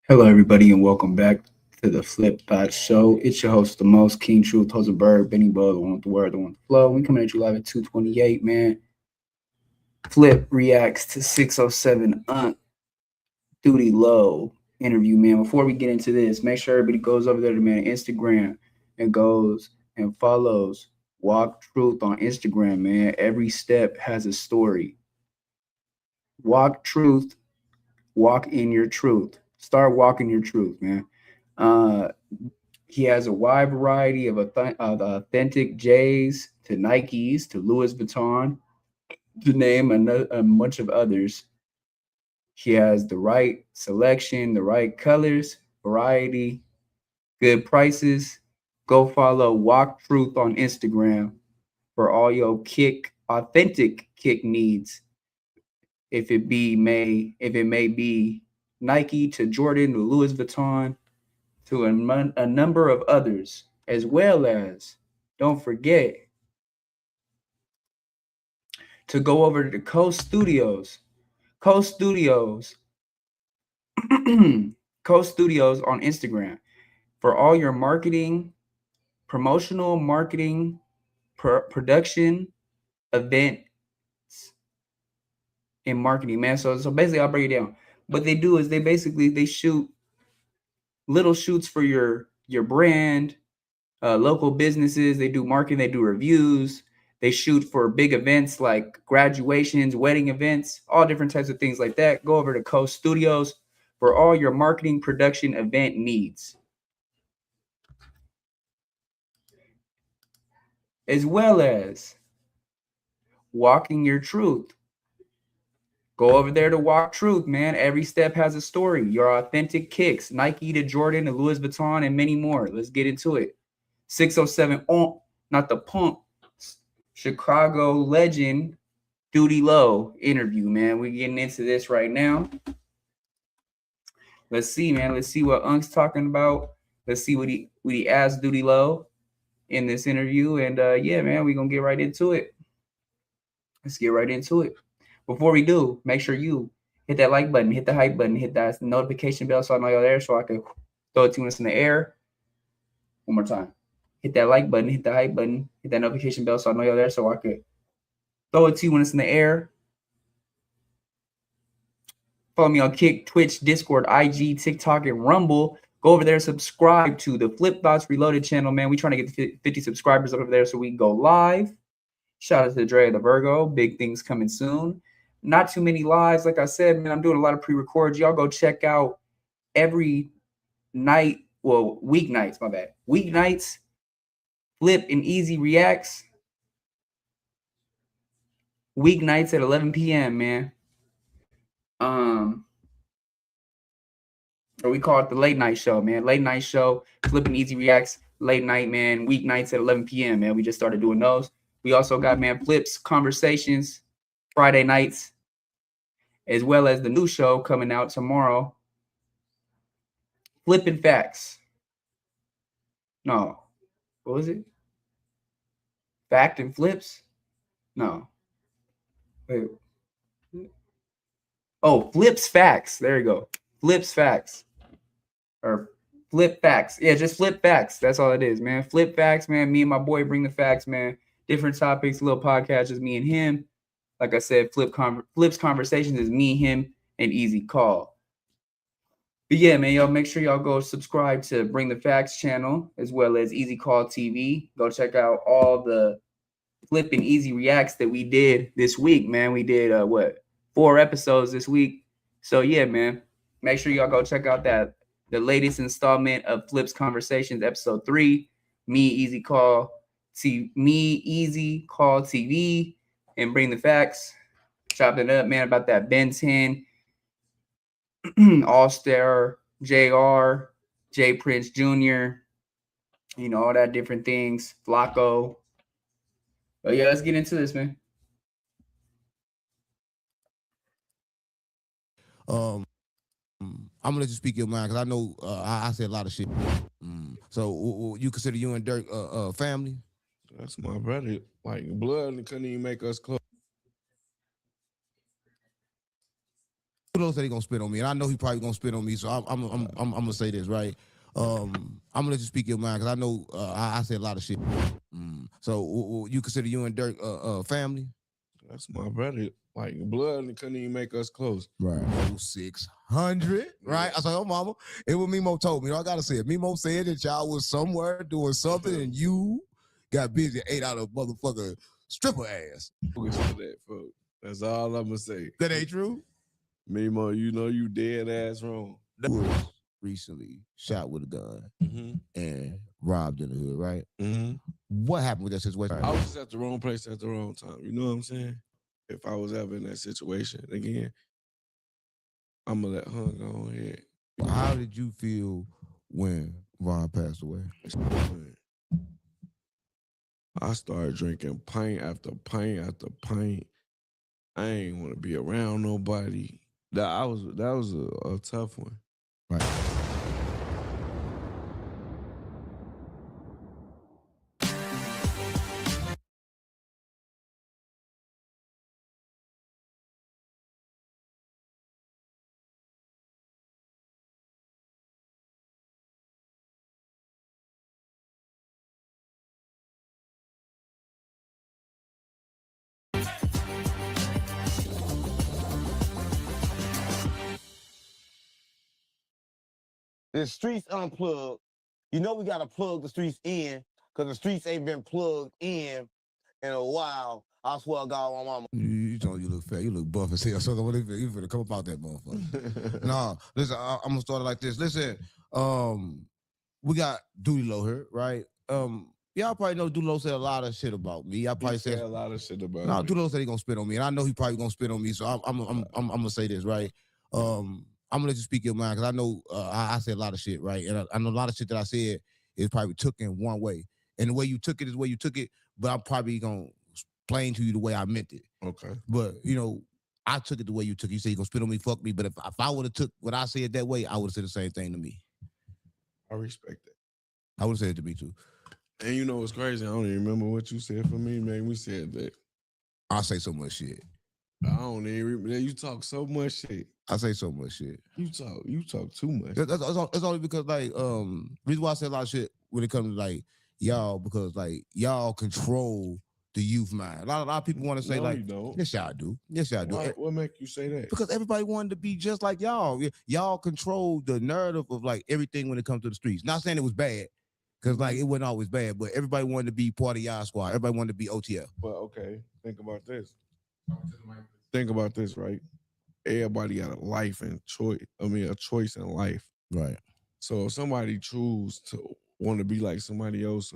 Hello, everybody, and welcome back to the Flip Thought Show. It's your host, the most King Truth, Hosenberg, Benny Bo, the one with the word, the one with the flow. We coming at you live at 228, man. Flip reacts to 607 Doodielo interview, man. Before we get into this, make sure everybody goes over there to man Instagram and goes and follows Walk Truth on Instagram, man. Every step has a story. Walk Truth, walk in your truth. Start walking your truth, man. Uh, He has a wide variety of authentic J's to Nikes to Louis Vuitton, to name a bunch of others. He has the right selection, the right colors, variety, good prices. Go follow Walk Truth on Instagram for all your authentic kick needs. If it may be Nike to Jordan to Louis Vuitton to a number of others, as well as, don't forget to go over to the Coast Studios. Coast Studios. Coast Studios on Instagram for all your marketing, promotional marketing, production, event, and marketing, man. So basically, I'll break it down. What they do is they shoot little shoots for your brand, local businesses. They do marketing, they do reviews, they shoot for big events like graduations, wedding events, all different types of things like that. Go over to Coast Studios for all your marketing, production, event needs, as well as walking your truth. Go over there to Walk Truth, man. Every step has a story. Your authentic kicks, Nike to Jordan to Louis Vuitton, and many more. Let's get into it. 607 on, not the punk. Chicago legend Doodielo interview, man. We're getting into this right now. Let's see, man. Let's see what Unk's talking about. Let's see what he asked Doodielo in this interview. And yeah, man, we're gonna get right into it. Let's get right into it. Before we do, make sure you hit that like button, hit the hype button, hit that notification bell so I know you're there, so I can throw it to us in the air. One more time. Hit that like button, hit the hype button, hit that notification bell so I know you're there, so I could throw it to you when it's in the air. Follow me on Kick, Twitch, Discord, IG, TikTok, and Rumble. Go over there, subscribe to the Flip Thoughts Reloaded channel, man. We're trying to get 50 subscribers over there so we can go live. Shout out to Dre the Virgo. Big things coming soon. Not too many lives. Like I said, man, I'm doing a lot of pre-records. Y'all go check out every night. Well, weeknights, my bad. Weeknights, Flip and Easy Reacts. Weeknights at 11 p.m., man. Or we call it the late night show, man. Late night show, Flipping Easy Reacts, late night, man. Weeknights at 11 p.m., man. We just started doing those. We also got, man, Flips Conversations Friday nights, as well as the new show coming out tomorrow, Flipping Facts. No, what was it? Fact and Flips? No. Wait. Oh, Flips Facts. There you go. Flips Facts. Or Flip Facts. Yeah, just Flip Facts. That's all it is, man. Flip Facts, man. Me and my boy bring the facts, man. Different topics, little podcast, just me and him. Like I said, Flips Conversations is me, him, and Easy Call. But yeah, man, y'all make sure y'all go subscribe to Bring the Facts channel as well as Easy Call TV. Go check out all the Flip and Easy Reacts that we did this week, man. We did 4 episodes this week. So yeah, man, make sure y'all go check out the latest installment of Flips Conversations, episode 3. Me, Easy Call TV, and Bring the Facts. Chopping it up, man, about that Ben 10, All-Star, JR, J Prince Jr., all that different things, Flacco. But yeah, let's get into this, man. I'm gonna let you speak your mind because I know I said a lot of shit. So you consider you and Dirk family? That's my brother. Like blood and couldn't even make us close. Doodielo said he gonna spit on me, and I know he probably gonna spit on me. So I'm gonna say this right. I'm gonna let you speak your mind because I know I say a lot of shit. So you consider you and Dirk family? That's my brother. Like blood and couldn't even make us close. Right. 600. Right. I said, oh mama. It was Mimo told me. I gotta say it. Mimo said that y'all was somewhere doing something and you got busy and ate out of motherfucker stripper ass. Focus on that, folks. That's all I'm gonna say. That ain't true. Mimo, you know you dead ass wrong. That was recently shot with a gun and robbed in the hood, right? What happened with that situation? I was just at the wrong place at the wrong time. You know what I'm saying? If I was ever in that situation again, I'm gonna let Hung go on ahead. How did you feel when Von passed away? I started drinking pint after pint after pint. I ain't want to be around nobody. That was a tough one. Right. The streets unplugged. You know we gotta plug the streets in, because the streets ain't been plugged in a while. I swear to God, my mama. You told you look fat. You look buff as hell. So you finna come up out that motherfucker. No, listen, I'm gonna start it like this. Listen, we got Doodielo here, right? Y'all probably know Doodielo said a lot of shit about me. Y'all probably said a lot of shit about me. Doodielo said he gonna spit on me, and I know he probably gonna spit on me. So I'm gonna say this, right? I'm gonna let you speak your mind because I know I said a lot of shit, right? And I know a lot of shit that I said is probably took in one way, and the way you took it is the way you took it. But I'm probably gonna explain to you the way I meant it. Okay. But you know, I took it the way you took it. You say you gonna spit on me, fuck me. But if I would have took what I said that way, I would have said the same thing to me. I respect that. I would have said it to me too. And you know what's crazy? I don't even remember what you said for me, man. We said that. I say so much shit. I don't even remember. You talk so much shit. I say so much shit. You talk too much. That's only because like reason why I say a lot of shit when it comes to like y'all, because like y'all control the youth mind. A lot of people want to say like, you don't. Yes, y'all do. Yes, y'all do. What make you say that? Because everybody wanted to be just like y'all. Y'all control the narrative of like everything when it comes to the streets. Not saying it was bad, because like it wasn't always bad, but everybody wanted to be part of y'all squad. Everybody wanted to be OTL. Well, okay. Think about this. Think about this, right? Everybody got a life and choice. I mean, a choice in life. Right. So if somebody choose to want to be like somebody else,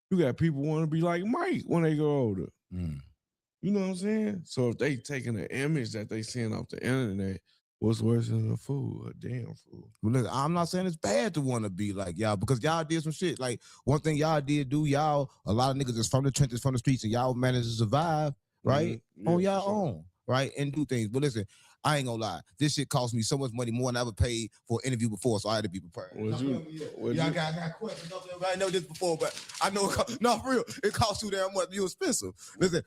you got people want to be like Mike when they grow older. You know what I'm saying? So if they taking the image that they seeing off the internet, what's worse than a fool? A damn fool. Well, listen, I'm not saying it's bad to want to be like y'all, because y'all did some shit. Like one thing y'all did do, y'all, a lot of niggas is from the trenches, from the streets, and y'all managed to survive, right? Yeah, on y'all own, right? And do things. But listen, I ain't gonna lie. This shit cost me so much money, more than I ever paid for an interview before, so I had to be prepared. I got questions. I know this before, but I know no, for real, it costs too damn much. You expensive. Listen,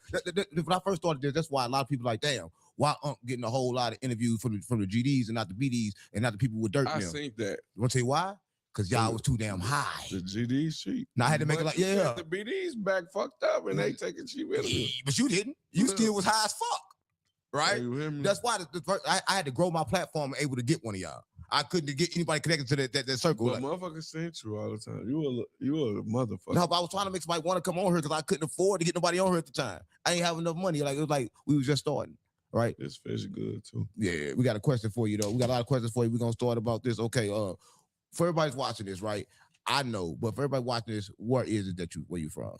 when I first started this, that's why a lot of people like, damn, why getting a whole lot of interviews from the GDs and not the BDs and not the people with dirt. I think that. You want to tell you why? Because y'all was too damn high. The GD's cheap. Now I had to make it like, yeah. The BD's back fucked up and they taking cheap interviews. But you didn't. You still was high as fuck. Right? That's why I had to grow my platform able to get one of y'all. I couldn't get anybody connected to that circle. But motherfuckers saying you all the time. You a motherfucker. No, but I was trying to make somebody want to come on here because I couldn't afford to get nobody on here at the time. I ain't have enough money. Like it was like we was just starting. Right? This fish good too. Yeah, we got a question for you though. We got a lot of questions for you. We're gonna start about this. Okay, for everybody's watching this, right? I know, but for everybody watching this, where you from?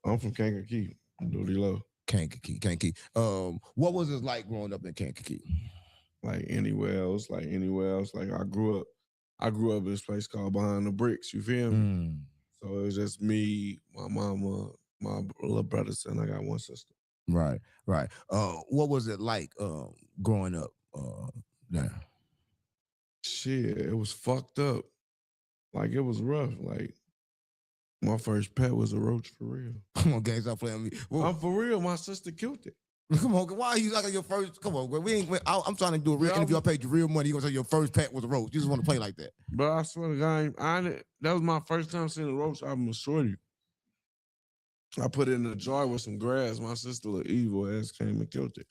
I'm from Kankakee, Doodielo. Kankakee. What was it like growing up in Kankakee? Like anywhere else. Like I grew up in this place called Behind the Bricks. You feel me? So it was just me, my mama, my little brother, and I got one sister. Right. What was it like growing up there? Shit, it was fucked up. Like it was rough. Like my first pet was a roach for real. Come on, gang, stop playing with me. I'm for real. My sister killed it. Come on, why are you like your first? Come on, we ain't. I'm trying to do a real interview. I paid you real money. You gonna say your first pet was a roach? You just want to play like that? But I swear to God, that was my first time seeing a roach. I'm a shorty. I put it in a jar with some grass. My sister, little evil ass, came and killed it.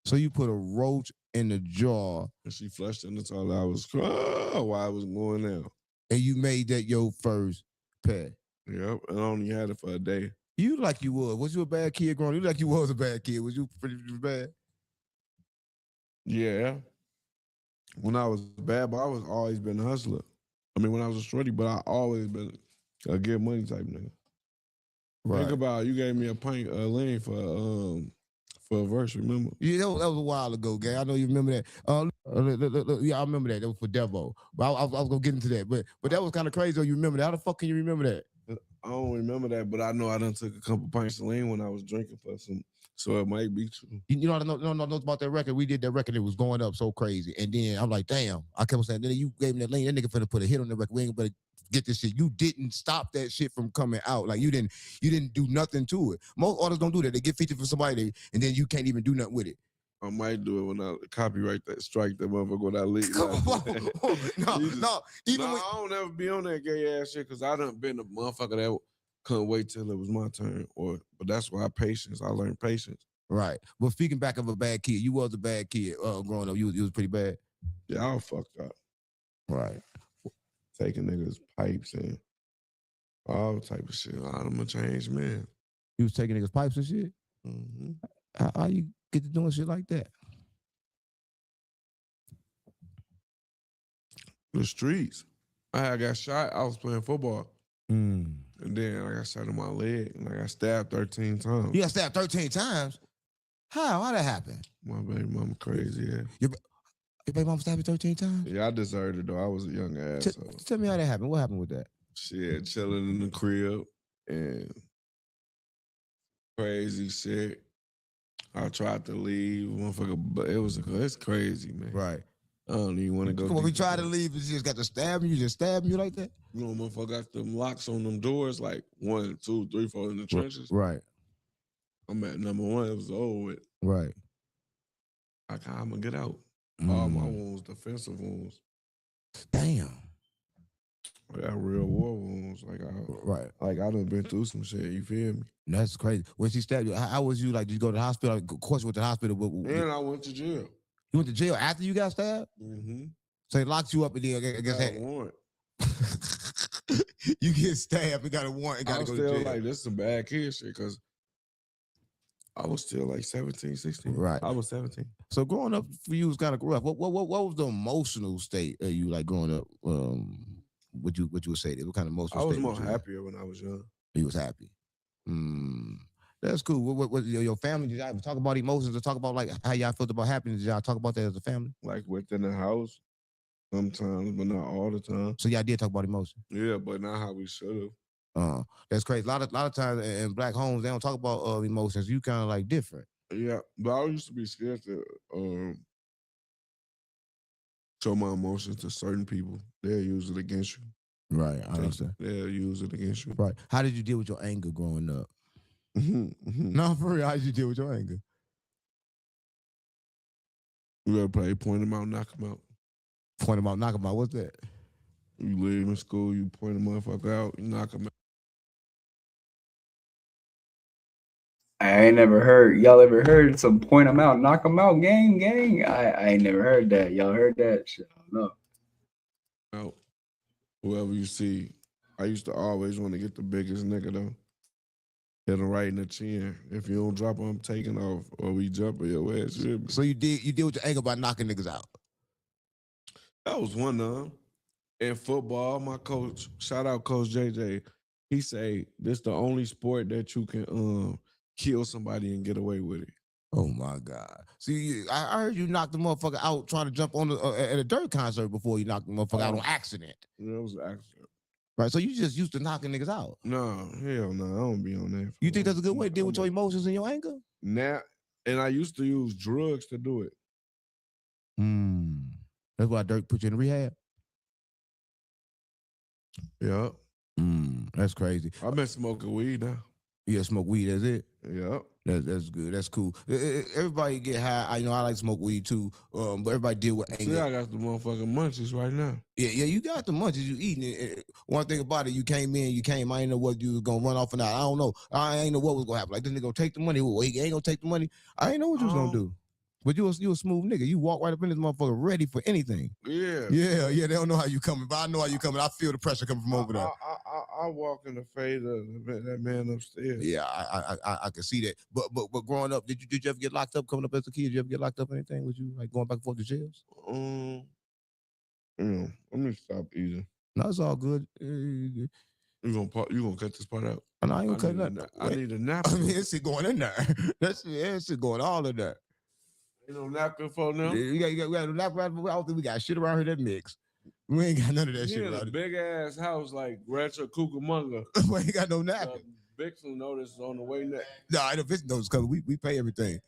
So you put a roach in the jar, and she flushed it in the toilet. I was crying while I was going out. And you made that your first pet. Yep, and I only had it for a day. You like you was. Was you a bad kid growing up? You like you was a bad kid. Was you pretty bad? Yeah. When I was bad, but I was always been a hustler. I mean, when I was a shorty, but I always been a get money type nigga. Right. Think about you gave me a pint of lean for a verse, remember? Yeah, that was a while ago, gang. I know you remember that. Yeah, I remember that. That was for Devo. But I was gonna get into that. But that was kind of crazy. Though you remember that? How the fuck can you remember that? I don't remember that, but I know I done took a couple pints of lean when I was drinking for some, so it might be true. You know, I know about that record. We did that record. It was going up so crazy, and then I'm like, damn. I kept saying, then you gave me that lean. That nigga finna put a hit on the record. We ain't gonna get this shit. You didn't stop that shit from coming out. Like you didn't do nothing to it. Most artists don't do that. They get featured for somebody, and then you can't even do nothing with it. I might do it when I copyright that, strike that motherfucker when I leak. I don't ever be on that gay ass shit because I done been a motherfucker that couldn't wait till it was my turn. But that's why I learned patience. Right. Well, speaking back of a bad kid, you was a bad kid growing up. You was pretty bad. Yeah, I was fucked up. Right. Taking niggas' pipes and all type of shit. I'm a changed man. You was taking niggas' pipes and shit? Mm-hmm. How you get to doing shit like that? The streets. I got shot. I was playing football. And then I got shot in my leg and I got stabbed 13 times. You got stabbed 13 times? How? How that happened? My baby mama crazy, yeah. Your baby mama stabbed you 13 times? Yeah, I deserved it though. I was a young ass. Tell me how that happened. What happened with that? Shit, chilling in the crib and crazy shit. I tried to leave, motherfucker, but it's crazy, man. Right. I don't even want to go. When we tried to leave, you just got to stab you, just stab you like that? You know, motherfucker got them locks on them doors, like 1, 2, 3, 4 in the trenches. Right. I'm at number 1. It was over with. Right. I'm gonna get out. All my wounds, defensive wounds. Damn. I got real war wounds. Like I done been through some shit. You feel me? That's crazy. When she stabbed you, how was you? Like, did you go to the hospital? Of course, you went to the hospital. And I went to jail. You went to jail after you got stabbed? Mm-hmm. So they locked you up and then I guess got a warrant. You get stabbed and got a warrant and got to go to jail. Like, this is some bad kid shit because I was still like 17, 16. Right. I was 17. So growing up for you was kind of rough. What was the emotional state of you like growing up? What you would say? What kind of emotional state? I was more happier when I was young. You was happy. That's cool. What your family? Did y'all talk about emotions or talk about like how y'all felt about happiness? Did y'all talk about that as a family? Like within the house, sometimes, but not all the time. So y'all did talk about emotions? Yeah, but not how we should have. That's crazy. A lot of times in black homes, they don't talk about emotions. You kind of like different. Yeah, but I used to be scared to show my emotions to certain people. They'll use it against you. Right, I understand. They'll use it against you. Right. How did you deal with your anger growing up? No, for real. How did you deal with your anger? You ever play point them out, knock them out? Point them out, knock them out. What's that? You leave in school, you point a motherfucker out, you knock them out. I ain't never heard. Y'all ever heard some point them out, knock them out, gang? I ain't never heard that. Y'all heard that? Shit, I don't know. Out. Whoever you see, I used to always want to get the biggest nigga though. Hit him right in the chin. If you don't drop him, I'm taking off, or we jumping your ass. So you deal with your anger by knocking niggas out. That was one of them. In football, my coach, shout out Coach JJ, he say this the only sport that you can kill somebody and get away with it. Oh my God! See, I heard you knock the motherfucker out trying to jump on at a Dirt concert before you knocked the motherfucker out on accident. Yeah, it was an accident. Right, so you just used to knocking niggas out. No, hell no, I don't be on that. You think that's a good way to deal with your emotions and your anger? Now, and I used to use drugs to do it. That's why Dirk put you in rehab? Yeah. That's crazy. I've been smoking weed now. You smoke weed, that's it? Yeah. That's good. That's cool. Everybody get high. I know I like to smoke weed too. But everybody deal with anger. See, I got the motherfucking munchies right now. Yeah, you got the munchies. You eating it. One thing about it, you came. I ain't know what you was gonna run off or not. I don't know. I ain't know what was gonna happen. Like this nigga gonna take the money. Well, he ain't gonna take the money. I ain't know what you was gonna do. But you a smooth nigga. You walk right up in this motherfucker ready for anything. Yeah. They don't know how you coming, but I know how you coming. I feel the pressure coming from over there. I walk in the fade of that man upstairs. Yeah, I can see that. But growing up, did you ever get locked up coming up as a kid? Did you ever get locked up or anything? Was you like going back and forth to jails? Let me stop eating. No, it's all good. You gonna cut this part out? No, I ain't gonna cut nothing. I need a napkin. I mean, it's going in there. That shit going all in there. Ain't no napkin for now. We got no napkin. I don't think we got shit around here that mix. We ain't got none of that shit in around a big ass house like Rancho Cucamonga. We ain't got no napkin. Bixel notice on the way next. No, I know Bixel notice because we pay everything.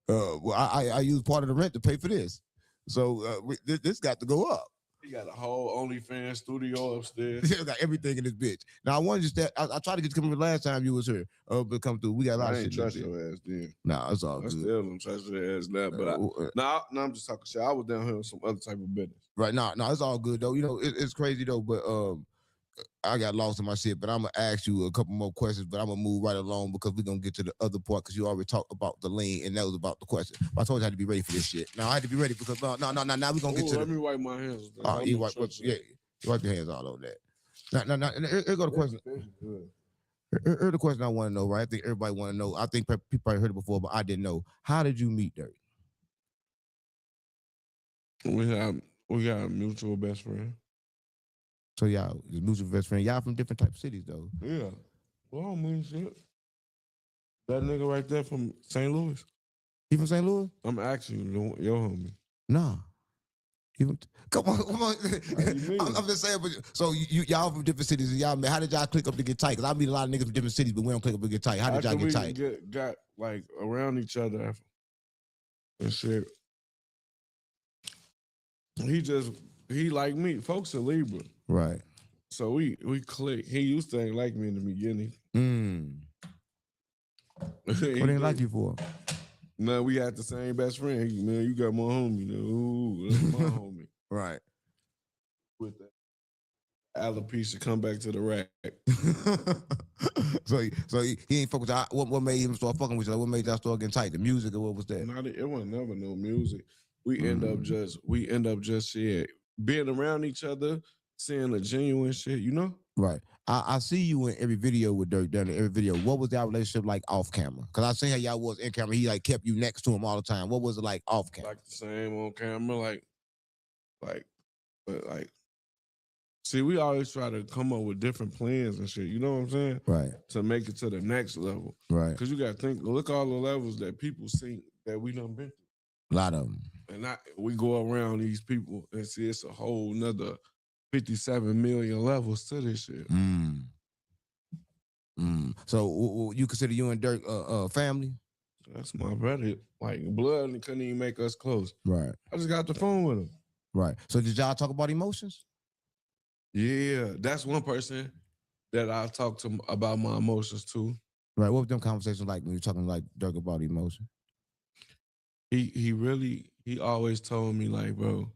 Well, I use part of the rent to pay for this. So this got to go up. He got a whole OnlyFans studio upstairs. He got everything in this bitch. Now I wanted to I tried to get you come last time you was here. But come through. We got a lot of shit. I ain't trust your ass then. Nah, it's all I good. still don't trust your ass now. But I'm just talking shit. I was down here with some other type of business. Right. No, it's all good though. You know, it's crazy though, but I got lost in my shit, but I'm gonna ask you a couple more questions, but I'm gonna move right along because we're gonna get to the other part because you already talked about the lean and that was about the question. But I told you I had to be ready for this shit. Now I had to be ready because now we're gonna get to let me wipe my hands. You wipe your hands all on that. Now here go the question. Here's the question I want to know, right? I think everybody want to know. I think people probably heard it before, but I didn't know. How did you meet Dirk? We got a mutual best friend. So y'all, the mutual best friend, y'all from different type of cities though. Yeah. Well, I mean shit. That nigga right there from St. Louis. He from St. Louis? I'm actually your homie. Nah. Come on. I'm just saying, but so y'all from different cities, and y'all, man, how did y'all click up to get tight? Because I meet a lot of niggas from different cities, but we don't click up to get tight. How did y'all get tight? Got like around each other and shit. He like me. Folks are Libra. Right. So we click. He used to ain't like me in the beginning. What didn't like you for? No, we had the same best friend. Man, you got my homie. Ooh, that's my homie. Right. With that alopecia, come back to the rack. so he ain't fuck with y'all. What made him start fucking with y'all? What made y'all start getting tight? The music or what was that? It wasn't never no music. We end up just shit, being around each other, seeing the genuine shit, you know? Right. I see you in every video with Dirk, done in every video. What was that relationship like off camera? Because I seen how y'all was in camera. He like kept you next to him all the time. What was it like off camera? Like the same on camera, see, we always try to come up with different plans and shit. You know what I'm saying? Right. To make it to the next level. Right. Because you got to think, look all the levels that people see that we done been through. A lot of them. And we go around these people and see it's a whole nother 57 million levels to this shit. So you consider you and Dirk family? That's my brother. Like blood couldn't even make us close. Right. I just got the phone with him. Right. So did y'all talk about emotions? Yeah, that's one person that I talk to about my emotions too. Right. What were them conversations like when you're talking like Dirk about emotion? He always told me like, bro,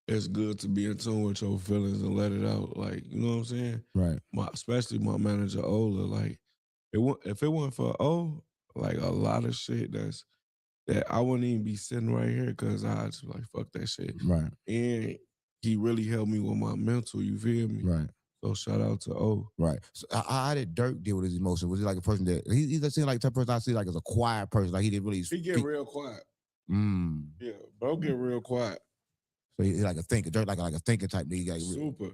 it's good to be in tune with your feelings and let it out. Like, you know what I'm saying? Right. Especially my manager, Ola. Like, if it wasn't for O, like a lot of shit that I wouldn't even be sitting right here because I just like, fuck that shit. Right. And he really helped me with my mental, you feel me? Right. So shout out to O. Right. So how did Dirk deal with his emotions? Was he like a person that he seemed like the type of person I see like as a quiet person? Like he didn't really He get real quiet. Mm. Yeah, bro get real quiet. So he's like a thinker, Dirk like a thinker type nigga. Super.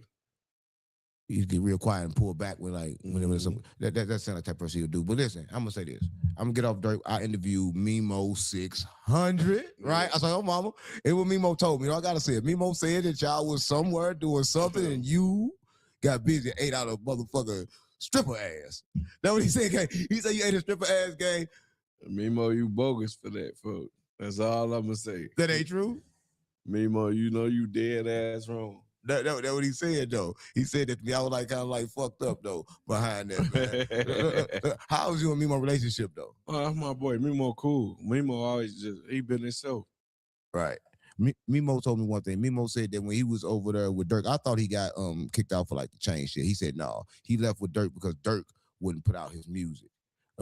He get real quiet and pull back when like when that sounds like the type of person he'll do. But listen, I'm gonna say this. I'm gonna get off Dirk. I interviewed Mimo 600, right? I said, oh mama, it was Mimo told me. You know, I gotta say it. Mimo said that y'all was somewhere doing something and you got busy and ate out a motherfucker stripper ass. That's what he said, gang. He said you ate a stripper ass, gang. Mimo, you bogus for that, folks. That's all I'm gonna say. That ain't true? Mimo, you know you dead ass wrong. That what he said though. He said that y'all was like kind of like fucked up though behind that, man. How was you and Mimo relationship though? Oh, that's my boy. Mimo cool. Mimo always he been himself. Right. Mimo told me one thing. Mimo said that when he was over there with Dirk, I thought he got kicked out for like the chain shit. He said no, he left with Dirk because Dirk wouldn't put out his music.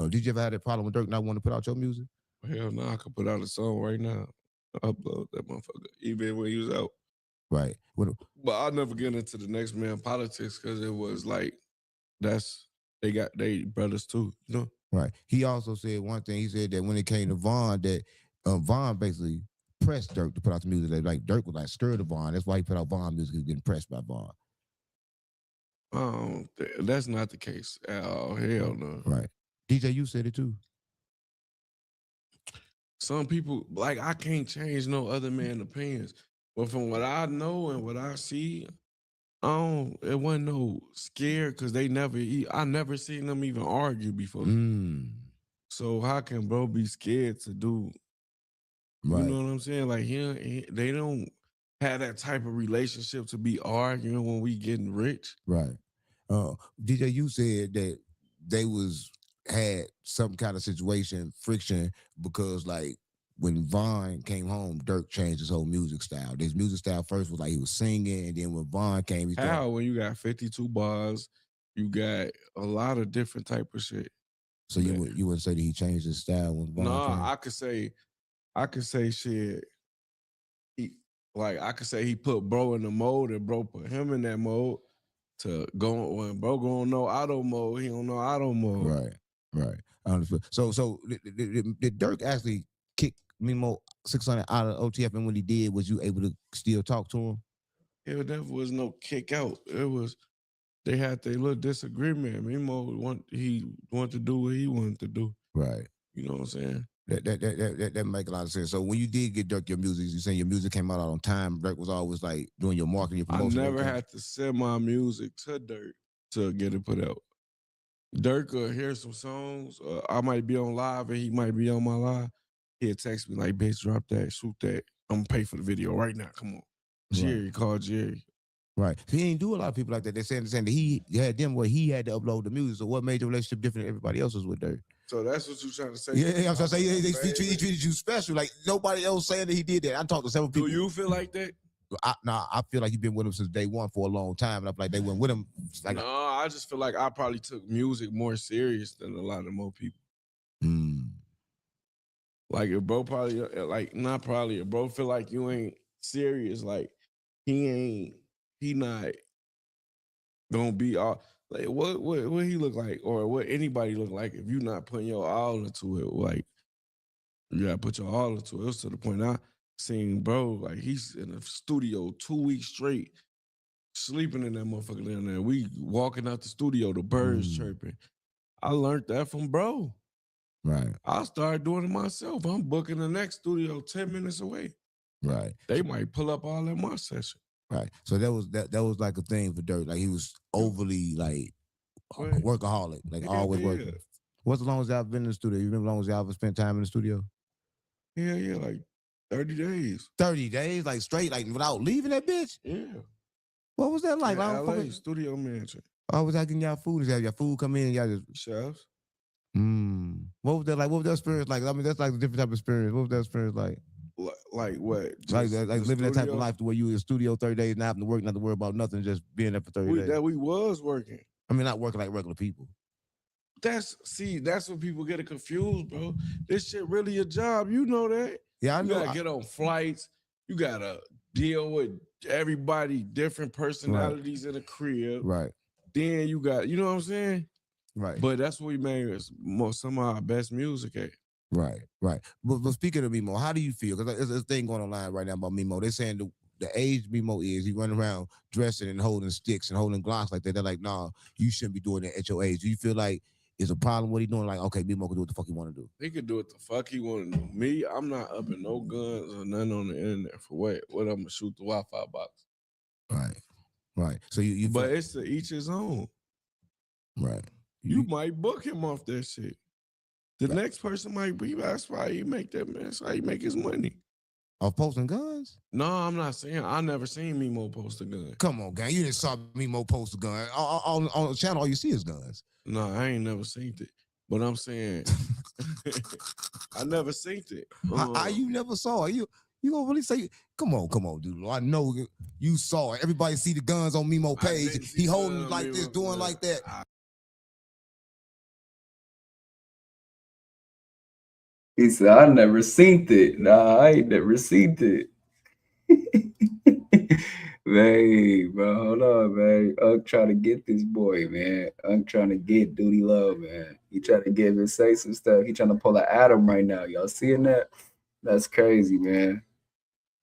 Did you ever have that problem with Dirk not wanting to put out your music? Hell no, I could put out a song right now. Upload that motherfucker, even when he was out. Right. But I'll never get into the next man politics because it was like they brothers too, you know? Right. He also said one thing. He said that when it came to Vaughn, that Vaughn basically pressed Dirk to put out the music. Like Dirk was like scared of Vaughn. That's why he put out Vaughn music. He was getting pressed by Vaughn. That's not the case at all. Hell no. Right. DJ, you said it too. Some people, like, I can't change no other man's opinions. But from what I know and what I see, it wasn't no scared because I never seen them even argue before. So how can bro be scared to do? Right. You know what I'm saying? Like they don't have that type of relationship to be arguing when we getting rich. Right. DJ, you said that they had some kind of situation, friction, because like when Vaughn came home, Dirk changed his whole music style. His music style first was like he was singing, and then when Vaughn came, when you got 52 bars, you got a lot of different type of shit. So you wouldn't say that he changed his style when Vaughn came? I could say shit. I could say he put bro in the mode and bro put him in that mode to go when bro go on no auto mode, he don't know auto mode. Right. I understand. So did Dirk actually kick Mimo 600 out of OTF, and when he did, was you able to still talk to him? It never was no kick out. It was they had their little disagreement. Mimo wanted to do what he wanted to do. Right. You know what I'm saying? That make a lot of sense. So when you did get Dirk your music, you saying your music came out on time. Dirk was always like doing your marketing, your promotion. I never had to send my music to Dirk to get it put out. Dirk will hear some songs. I might be on live and he might be on my live. He'll text me like, bitch, drop that, shoot that. I'm gonna pay for the video right now. Come on. Jerry, call Jerry. Right. He ain't do a lot of people like that. They're saying that he had them where he had to upload the music. So what made the relationship different than everybody else's with Dirk? So that's what you're trying to say? Yeah, I'm trying to say he treated you special. Like nobody else saying that he did that. I talked to several people. Do you feel like that? I feel like you've been with him since day one for a long time. And I'm like, they went with him. Like, no, I just feel like I probably took music more serious than a lot of more people. Like if bro probably, not probably, if bro feel like you ain't serious, like he not gonna be all, like what he look like or what anybody look like if you not putting your all into it. Like you gotta put your all into it. It was to the point I seen bro, like he's in the studio 2 weeks straight, sleeping in that motherfucker down there. We walking out the studio, the birds chirping. I learned that from bro. Right. I started doing it myself. I'm booking the next studio 10 minutes away. Right. They might pull up all in my session. Right. So that was like a thing for Dirk. Like he was overly like workaholic. Like always working. What's the longest y'all been in the studio? You remember the longest y'all ever spent time in the studio? Yeah, like 30 days. 30 days? Like straight, like without leaving that bitch? Yeah. What was that like? Yeah, LA studio mansion. Oh, was that getting y'all food? Is that your food come in and y'all just chefs? What was that like? What was that experience like? I mean, that's like a different type of experience. What was that experience like? Like what? Like living that type of life to where you in the studio 30 days, not having to work, not to worry about nothing, just being there for 30 days. That we was working. I mean, not working like regular people. That's what people get confused, bro. This shit really a job. You know that. Yeah, I know. You gotta get on flights. You gotta deal with everybody, different personalities in a crib. Right. Then you got, you know what I'm saying? Right. But that's what we made some of our best music at. Right. But speaking of Mimo, how do you feel? Because there's a thing going online right now about Mimo. They're saying the age Mimo is, he running around dressing and holding sticks and holding Glocks like that. They're like, nah, you shouldn't be doing that at your age. Do you feel like it's a problem what he doing? Like, okay, Mimo can do what the fuck he want to do. He can do what the fuck he want to do. Me, I'm not up in no guns or nothing on the internet for what? What I'm gonna shoot the Wi-Fi box. Right. So you but it's to each his own. Right. You might book him off that shit. The next person might be. That's why he make that man. That's how he make his money. Of posting guns? No, I'm not saying. I never seen Mimo post a gun. Come on, gang. You didn't saw Mimo post a gun. On the channel, all you see is guns. No, I ain't never seen it. But I'm saying, I never seen it. How you never saw it? You gonna really say? Come on, dude. I know you saw it. Everybody see the guns on Mimo page. He holding like this, doing like that. He said, I never seen it. Nah, I ain't never seen it. Man, bro, hold on, man. I'm trying to get this boy, man. I'm trying to get Doodielo, man. He trying to get him say some stuff. He trying to pull an Adam right now. Y'all seeing that? That's crazy, man.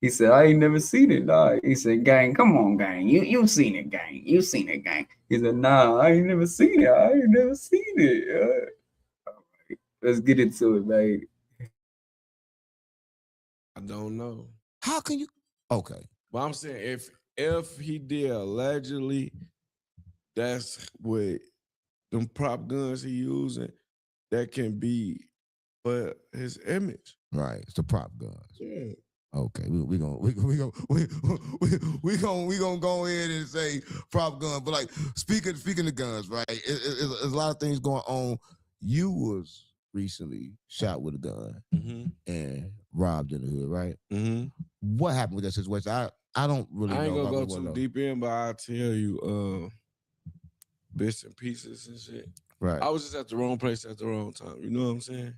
He said, I ain't never seen it. Nah. He said, gang, come on, gang. You seen it, gang. You seen it, gang. He said, nah, I ain't never seen it. I ain't never seen it. All right. Let's get into it, man. I don't know. How can you? Okay. But I'm saying if he did allegedly, that's what them prop guns he using, that can be for his image. Right. It's the prop guns. Yeah. Okay, we gonna go ahead and say prop gun, but like speaking of guns, right? There's a lot of things going on. You was recently shot with a gun and robbed in the hood, right? What happened with that situation? I don't really know. I ain't gonna go too deep in, but I'll tell you bits and pieces and shit. Right. I was just at the wrong place at the wrong time. You know what I'm saying?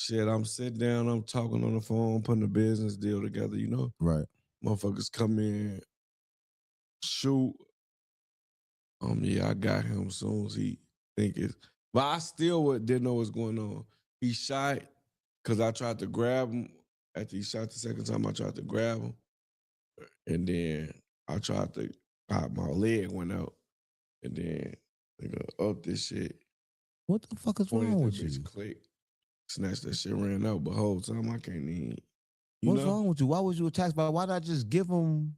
Shit, I'm sitting down, I'm talking on the phone, putting a business deal together, you know? Right. Motherfuckers come in, shoot. Yeah, I got him soon as he think it's. But I still didn't know what's going on. He shot because I tried to grab him. After he shot the second time, I tried to grab him. And then I tried to, my leg went out. And then they go up this shit. What the fuck is wrong with you? Click. Snatched that shit, ran out, but whole time I can't even. What's wrong with you? Why was you attacked by? Why not just give them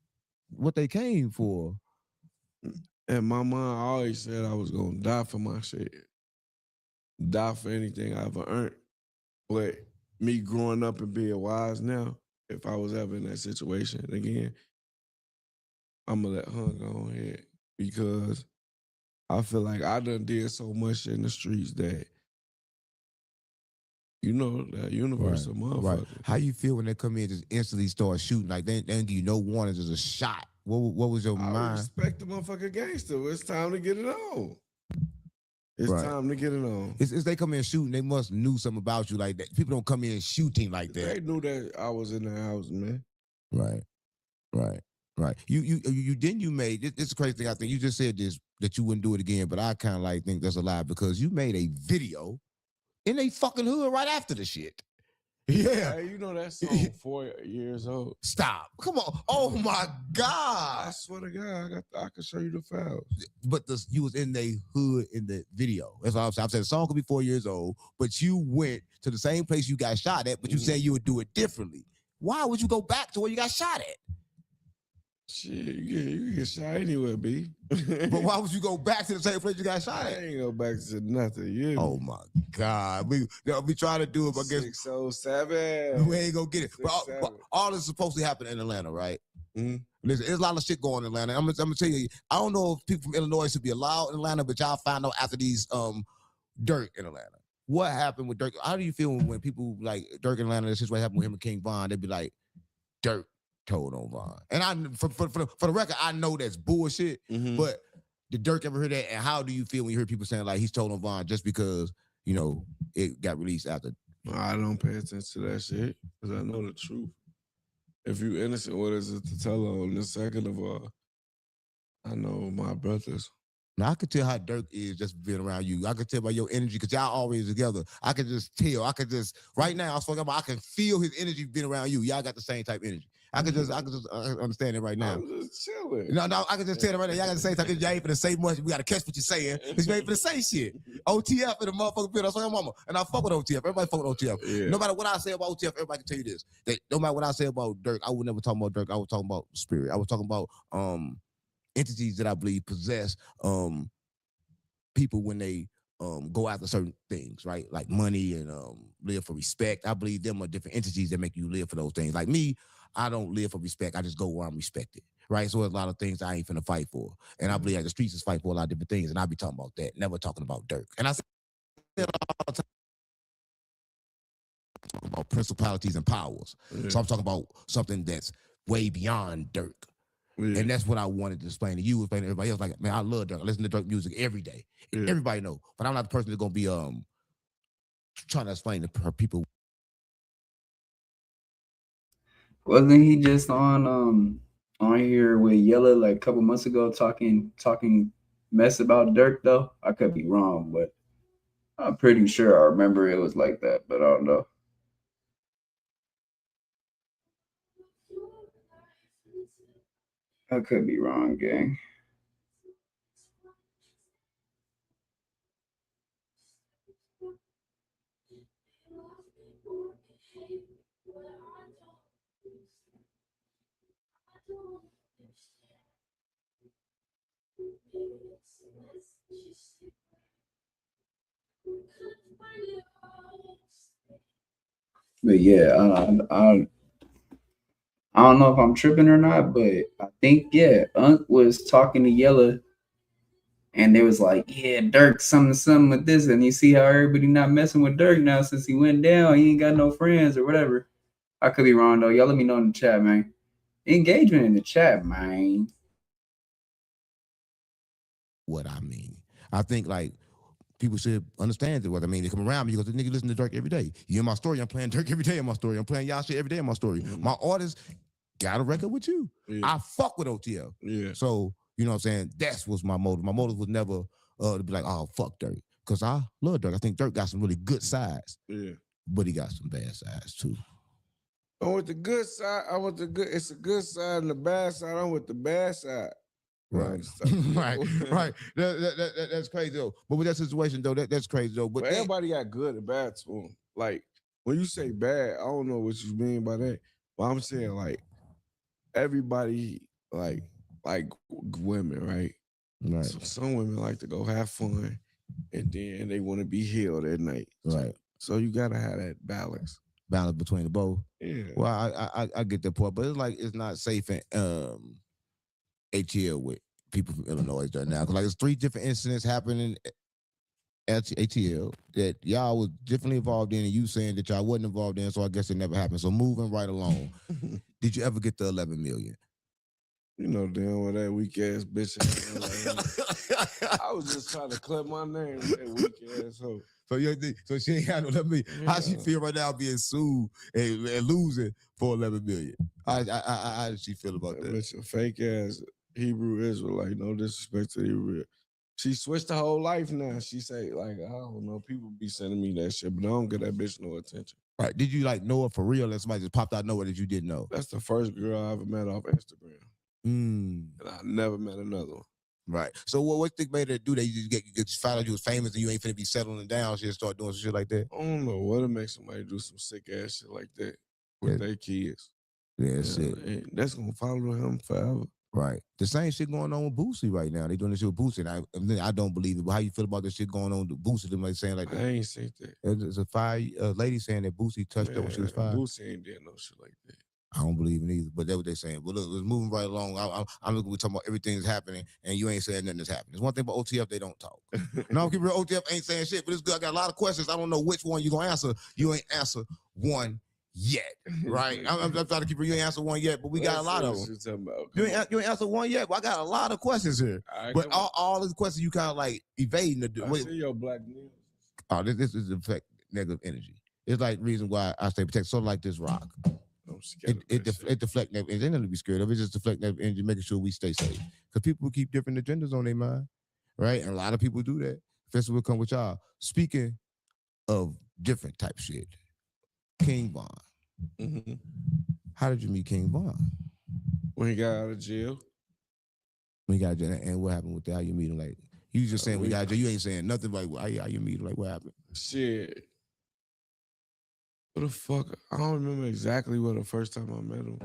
what they came for? And my mom always said I was gonna die for my shit, die for anything I ever earned. But me growing up and being wise now, if I was ever in that situation again, I'm gonna let her go ahead because I feel like I done did so much shit in the streets that. You know, that universe of motherfuckers. Right. How you feel when they come in and just instantly start shooting? Like, they give you no warning, just a shot. What was your mind? I respect the motherfucking gangster. It's time to get it on. It's time to get it on. It's they come in shooting, they must knew something about you like that. People don't come in shooting like that. They knew that I was in the house, man. Right. You made this is a crazy thing. I think you just said this, that you wouldn't do it again, but I kind of like think that's a lie because you made a video in they fucking hood right after the shit. Yeah. Hey, you know that song 4 years old. Stop. Come on. Oh my God. I swear to God, I can show you the files. But you was in the hood in the video. That's what I'm saying. I'm saying the song could be 4 years old, but you went to the same place you got shot at, but you said you would do it differently. Why would you go back to where you got shot at? Shit, you get shot anywhere, B. But why would you go back to the same place you got shot at? I ain't go back to nothing. Yeah. Oh my God. We trying to do it, but I guess 607. we ain't gonna get it. But all this is supposed to happen in Atlanta, right? Listen, there's a lot of shit going on in Atlanta. I'm gonna tell you, I don't know if people from Illinois should be allowed in Atlanta, but y'all find out after these Dirk in Atlanta. What happened with Dirk? How do you feel when people like Dirk in Atlanta, this is what happened with him and King Von, they'd be like, Dirk told on Von. And for the record, I know that's bullshit, but did Dirk ever hear that? And how do you feel when you hear people saying like he's told on Von just because, you know, it got released after? I don't pay attention to that shit because I know the truth. If you innocent, what is it to tell on? The second of all, I know my brothers. Now, I could tell how Dirk is just being around you. I could tell by your energy because y'all always together. I could just tell. Right now, I can feel his energy being around you. Y'all got the same type of energy. I could just understand it right now. I'm just chilling. No, I can just tell it right now. Y'all got the same type of energy. Y'all ain't finna say much. We got to catch what you're saying because you ain't finna say shit. OTF in the motherfucking field. That's what mama. And I fuck with OTF. Everybody fuck with OTF. Yeah. No matter what I say about OTF, everybody can tell you this. That no matter what I say about Dirk, I would never talk about Dirk. I was talking about spirit. I was talking about entities that I believe possess people when they go after certain things, right? Like money and live for respect. I believe them are different entities that make you live for those things. Like me, I don't live for respect. I just go where I'm respected, right? So there's a lot of things I ain't finna fight for. And I believe like the streets is fight for a lot of different things. And I be talking about that, never talking about Dirk. And I said all the time about principalities and powers. Yeah. So I'm talking about something that's way beyond Dirk. Yeah. And that's what I wanted to explain to you, explain to everybody else. Like, man, I love Dirk. I listen to Dirk music every day. Yeah. Everybody know. But I'm not the person that's gonna be trying to explain to people. Wasn't he just on here with Yella like a couple months ago talking mess about Dirk though? I could be wrong, but I'm pretty sure I remember it was like that, but I don't know. I could be wrong, gang. But yeah, I don't know if I'm tripping or not, but I think yeah, Unc was talking to Yella, and they was like, yeah, Dirk, something with this, and you see how everybody not messing with Dirk now since he went down. He ain't got no friends or whatever. I could be wrong though. Y'all let me know in the chat, man. Engagement in the chat, man. What I mean, I think like people should understand what I mean. They come around me because the nigga listen to Dirk every day. You hear my story, I'm playing Dirk every day in my story. I'm playing y'all shit every day in my story. Mhm. My artists got a record with you. Yeah. I fuck with OTL. Yeah. So, you know what I'm saying? That's what's my motive. My motive was never to be like, oh, fuck Dirk. Because I love Dirk. I think Dirk got some really good sides. Yeah. But he got some bad sides too. I'm with the good side. I with the good. It's a good side and the bad side. I'm with the bad side. Right. right. That's crazy though. But with that situation though, that's crazy though. But everybody got good and bad to them. Like when you say bad, I don't know what you mean by that. But I'm saying like everybody like women, right? Right. So some women like to go have fun, and then they want to be healed at night. Right. So you gotta have that balance. Balance between the both. Yeah. Well, I get that part, but it's like it's not safe in ATL with people from Illinois right now. Cause like there's 3 different incidents happening at ATL that y'all was differently involved in, and you saying that y'all wasn't involved in, so I guess it never happened. So moving right along, did you ever get the 11 million? You know damn well that weak ass bitch. I was just trying to clip my name with that weak ass hoe. So she ain't had no 11 million. Yeah. How she feel right now being sued and losing for 11 million? How does she feel about that? Bitch, a fake ass Hebrew Israelite. No disrespect to Hebrew. She switched her whole life now. She say like, I don't know, people be sending me that shit, but I don't get that bitch no attention. Right? Did you like know her for real? That somebody just popped out nowhere that you didn't know? That's the first girl I ever met off Instagram. And I never met another one. Right. So what think made her do that? You just found out you was famous and you ain't finna be settling down. She just start doing some shit like that. I don't know what to make somebody do some sick ass shit like that with their kids. Yeah, that's it. That's gonna follow him forever. Right. The same shit going on with Boosie right now. They doing this shit with Boosie. And I don't believe it. But how you feel about this shit going on with Boosie? Them like saying like that. I ain't seen that. There's a lady saying that Boosie touched her when she was 5. Boosie ain't did no shit like that. I don't believe it either, but that's what they're saying. But look, let's moving right along. I'm looking, we're talking about everything that's happening, and you ain't saying nothing that's happening. There's one thing about OTF, they don't talk. No, keep real, OTF ain't saying shit, but it's good. I got a lot of questions. I don't know which one you gonna answer. You ain't answer one yet, right? I'm trying to keep real. You ain't answer one yet, but we got a lot of them. You ain't answer one yet, but I got a lot of questions here. Right, but all the questions you kind of like evading. I see your black news. Oh, this is effect negative energy. It's like reason why I stay protected. So like this rock. It deflect negative. It ain't nothing to be scared of. It just deflect negative energy, making sure we stay safe. Because people keep different agendas on their mind, right? And a lot of people do that. Festival will come with y'all. Speaking of different type shit, King Von. Mm-hmm. How did you meet King Von? When he got out of jail. When he got out of jail, and what happened with that? How you meet him? Like you just saying we got out of jail. You ain't saying nothing like how you meet him. Like what happened? Shit. What the fuck? I don't remember exactly what the first time I met him.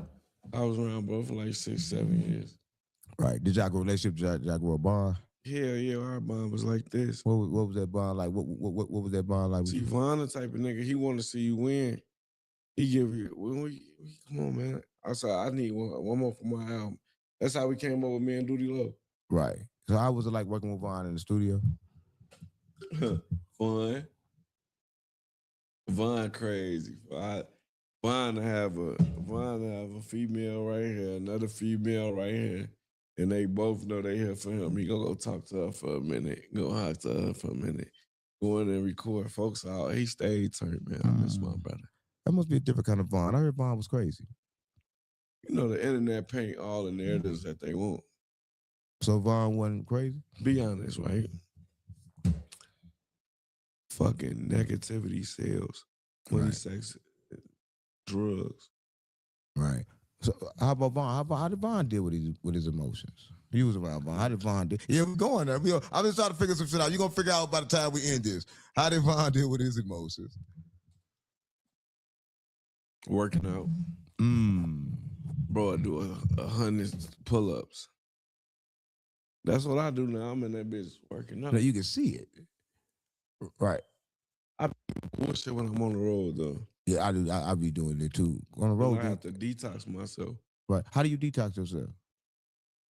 I was around bro for like 6-7 years. Right. Did y'all go relationship? Did y'all grow a bond? Hell yeah, our bond was like this. What was that bond like? What was that bond like? See, Von the type of nigga, he want to see you win. He give you, come on, man. I said, I need one more for my album. That's how we came up with me and Doodielo. Right. So how was it like working with Von in the studio? Fun. Von crazy. Von to have a female right here, another female right here, and they both know they here for him. He gonna go talk to her for a minute, go talk to her for a minute, go in and record folks out. He stayed turned, man. I miss my brother. That must be a different kind of Von. I heard Von was crazy. You know, the internet paint all the narratives that they want. So Von wasn't crazy? Be honest, right? Fucking negativity sells. Money, Right. sex, drugs. Right. So how about Von? How did Von deal with his emotions? You was around Von. How did Von deal? Yeah, we're going there. I'm just trying to figure some shit out. You're gonna figure out by the time we end this. How did Von deal with his emotions? Working out. Bro, I do 100 pull-ups. That's what I do now. I'm in that bitch working out. Now you can see it. Right. I bullshit when I'm on the road though. Yeah, I do. I be doing it too. On the road, I have to detox myself. Right. How do you detox yourself?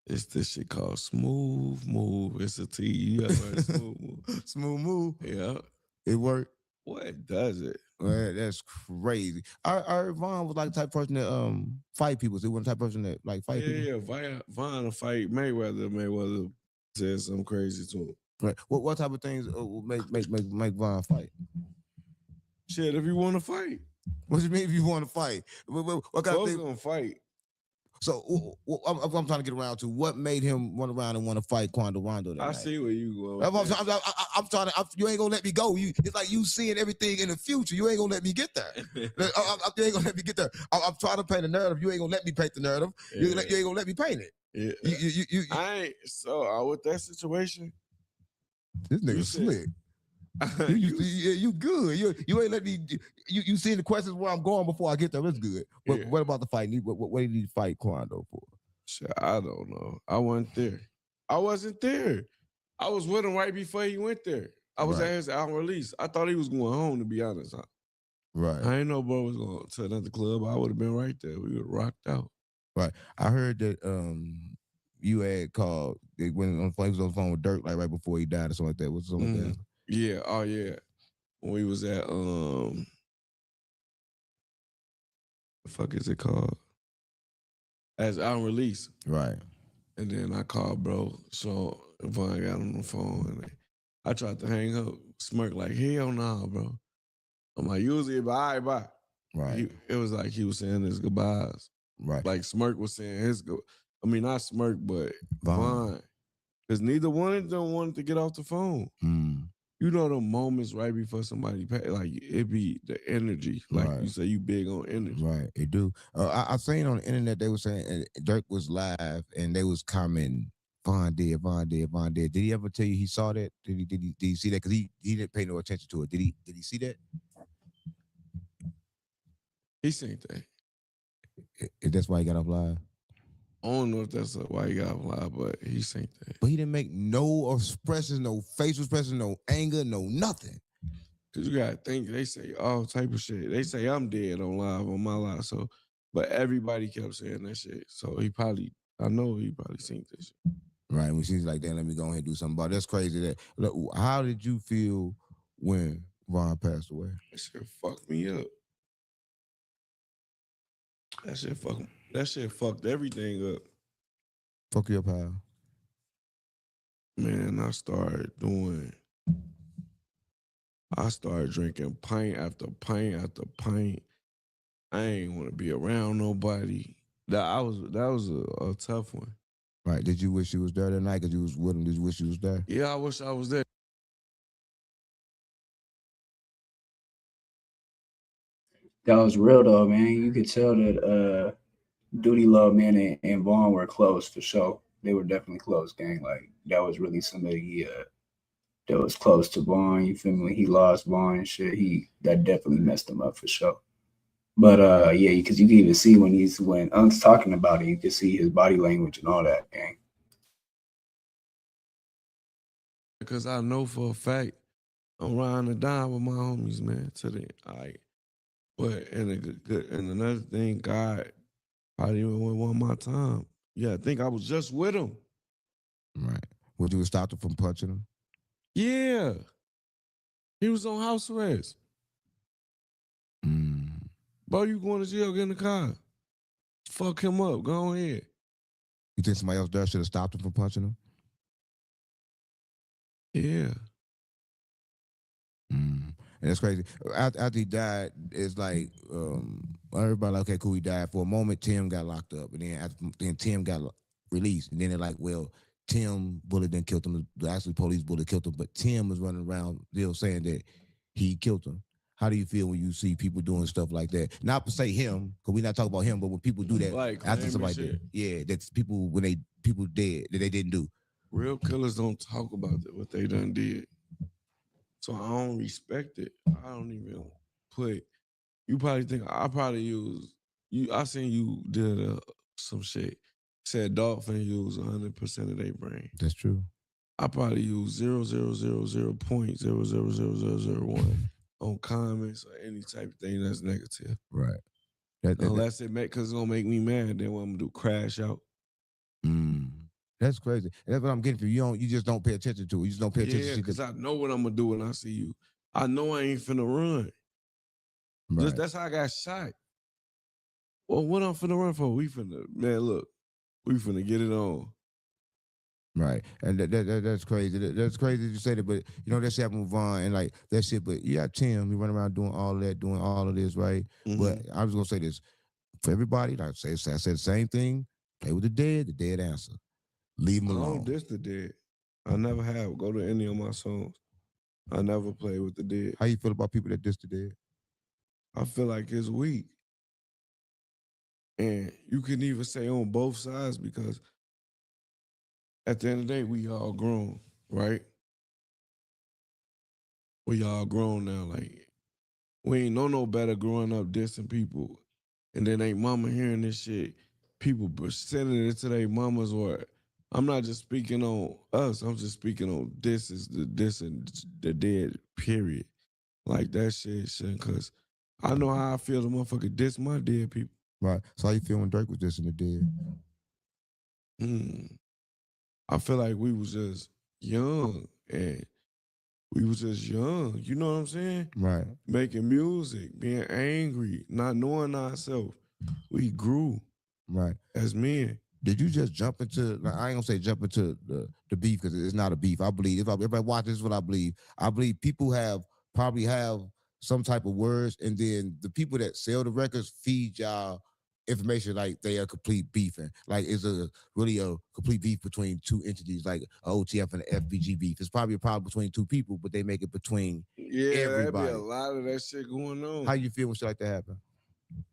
It's this shit called Smooth Move. It's a T. You ever heard Smooth Move? Smooth Move. Yeah. It worked. What does it? Man, that's crazy. I heard Von was like the type of person that fight people. So he wasn't the type of person that like fight people. Yeah. Von to fight Mayweather. Mayweather said something crazy to him. Right. What type of things will make Von fight? Shit, if you want to fight. What do you mean if you want to fight? What kind of thing? Gonna fight. So I'm trying to get around to what made him run around and want to fight Quando Rondo. I see where you going. I'm trying to. You ain't gonna let me go. It's like you seeing everything in the future. You ain't gonna let me get there. You ain't gonna let me get there. I'm trying to paint a narrative. You ain't gonna let me paint the narrative. Yeah. You ain't gonna let me paint it. Yeah. I ain't. So with that situation, this nigga slick. You good. You ain't let me. You seeing the questions where I'm going before I get there. It's good. But what about the fight? What did he fight Quando for? Shit, I don't know. I wasn't there. I wasn't there. I was with him right before he went there. I was at his album release. I thought he was going home, to be honest. Right. I ain't know bro was going to another club. I would have been right there. We would have rocked out. Right. I heard that you had called when he was on the phone with Dirk like right before he died or something like that. What's something like that? Yeah. Oh yeah. When we was at the fuck is it called? As album release. Right. And then I called bro. So Von got on the phone and I tried to hang up, smirk like, hell nah, bro. I'm like, usually bye. Right. It was like he was saying his goodbyes. Right. Like Smirk was saying his not Smirk, but Von. Because neither one of them wanted to get off the phone. You know the moments right before somebody pay, like it be the energy. Like you say, you big on energy. Right, it do. I seen on the internet they were saying Dirk was live and they was commenting, Von dead. Did he ever tell you he saw that? Did he see that? Because he didn't pay no attention to it. Did he see that? He seen that. That's why he got off live. I don't know if that's why he got off live, but he seen that. But he didn't make no expressions, no facial expressions, no anger, no nothing. Cause you gotta think they say all type of shit. They say I'm dead on my live. So, but everybody kept saying that shit. So I know he probably seen this shit. Right. When she's like, damn, let me go ahead and do something about it. That's crazy. That look, how did you feel when Von passed away? That shit fucked me up. That shit fucked everything up. Fuck you up, how? Man, I started drinking pint after pint after pint. I ain't want to be around nobody. That was a tough one. Right. Did you wish you was there that night because you was with him? Did you wish you was there? Yeah, I wish I was there. That was real though, man. You could tell that Doodielo, man, and Vaughn were close for sure. They were definitely close, gang. Like that was really somebody that was close to Vaughn. You feel me? He lost Vaughn and shit. That definitely messed him up for sure. But yeah, because you can even see when Unk's talking about it, you can see his body language and all that, gang. because I know for a fact I'm riding or dying with my homies, man. To the all right. But and another thing, God probably even want my time. Yeah, I think I was just with him. Right. Would you have stopped him from punching him? Yeah. He was on house arrest. Bro, you going to jail, get in the car. Fuck him up. Go ahead. You think somebody else there should have stopped him from punching him? Yeah. And it's crazy. After he died, it's like everybody like, okay, cool, he died. For a moment, Tim got locked up, and then Tim got released, and then they're like, well, Tim bullet didn't kill him. The actually police bullet killed him, but Tim was running around still saying that he killed him. How do you feel when you see people doing stuff like that? Not to say him, because we're not talking about him, but when people do that Like, after somebody dead, yeah, that's people when people dead that they didn't do. Real killers don't talk about what they done did. So I don't respect it. I don't even put. You probably think I probably use you. I seen you did some shit. Said dolphin use 100% of their brain. That's true. I probably use 0.00000001 on comments or any type of thing that's negative. Right. Unless it make because it's gonna make me mad. Then what I'm gonna do? Crash out. That's crazy. And that's what I'm getting from you. You just don't pay attention to it. You just don't pay attention to it. Yeah, because I know what I'm gonna do when I see you. I know I ain't finna run. Right. Just that's how I got shot. Well, what I'm finna run for? We finna, man, look, we finna get it on. Right. And that's crazy. That's crazy that you say that, but you know, that shit move on and like that shit, but you got Tim, he run around doing all of that, doing all of this, right? But I was gonna say this. For everybody, like I said the same thing, play with the dead answer. Leave them alone. I don't diss the dead. I never have. Go to any of my songs. I never play with the dead. How you feel about people that diss the dead? I feel like it's weak. And you can even say on both sides because at the end of the day, we all grown, right? We all grown now. Like, we ain't know no better growing up dissing people. And then ain't mama hearing this shit. People sending it to their mamas or I'm not just speaking on us. I'm just speaking on dissing the dead, period. Like that shit, because I know how I feel the motherfucker diss my dead people. Right. So how you feel when Drake was dissing the dead? I feel like we was just young and we was just young. You know what I'm saying? Right. Making music, being angry, not knowing ourselves. We grew. Right. As men. Did you just jump into, I ain't gonna say jump into the beef because it's not a beef. I believe, if I watch this is what I believe. I believe people probably have some type of words and then the people that sell the records feed y'all information like they are complete beefing. Like it's really a complete beef between two entities, like a OTF and an FBG beef. It's probably a problem between two people, but they make it between everybody. There be a lot of that shit going on. How you feel when shit like that happen?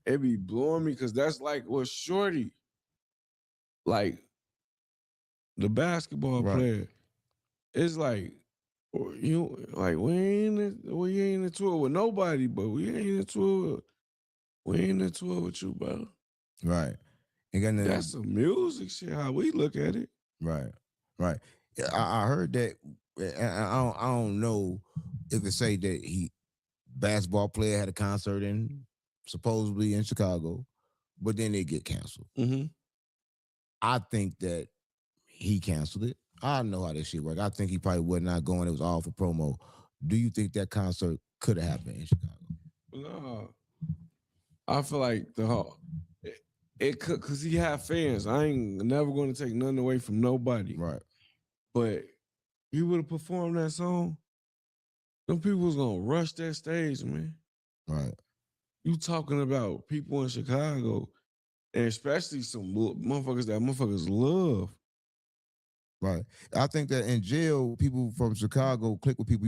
It be blowing me because that's like what Shorty, like the basketball player, it's like we ain't into it with nobody, but we ain't into it with you, bro. Right. And that's some music shit. How we look at it. Right. I heard that. I don't know if it say that basketball player had a concert supposedly in Chicago, but then they get canceled. I think that he canceled it. I don't know how this shit work. I think he probably was not going. It was all for promo. Do you think that concert could have happened in Chicago? No. I feel like it could, because he had fans. I ain't never going to take nothing away from nobody. Right. But he would have performed that song, them people was going to rush that stage, man. Right. You talking about people in Chicago, and especially some motherfuckers that motherfuckers love. Right. I think that in jail, people from Chicago click with people.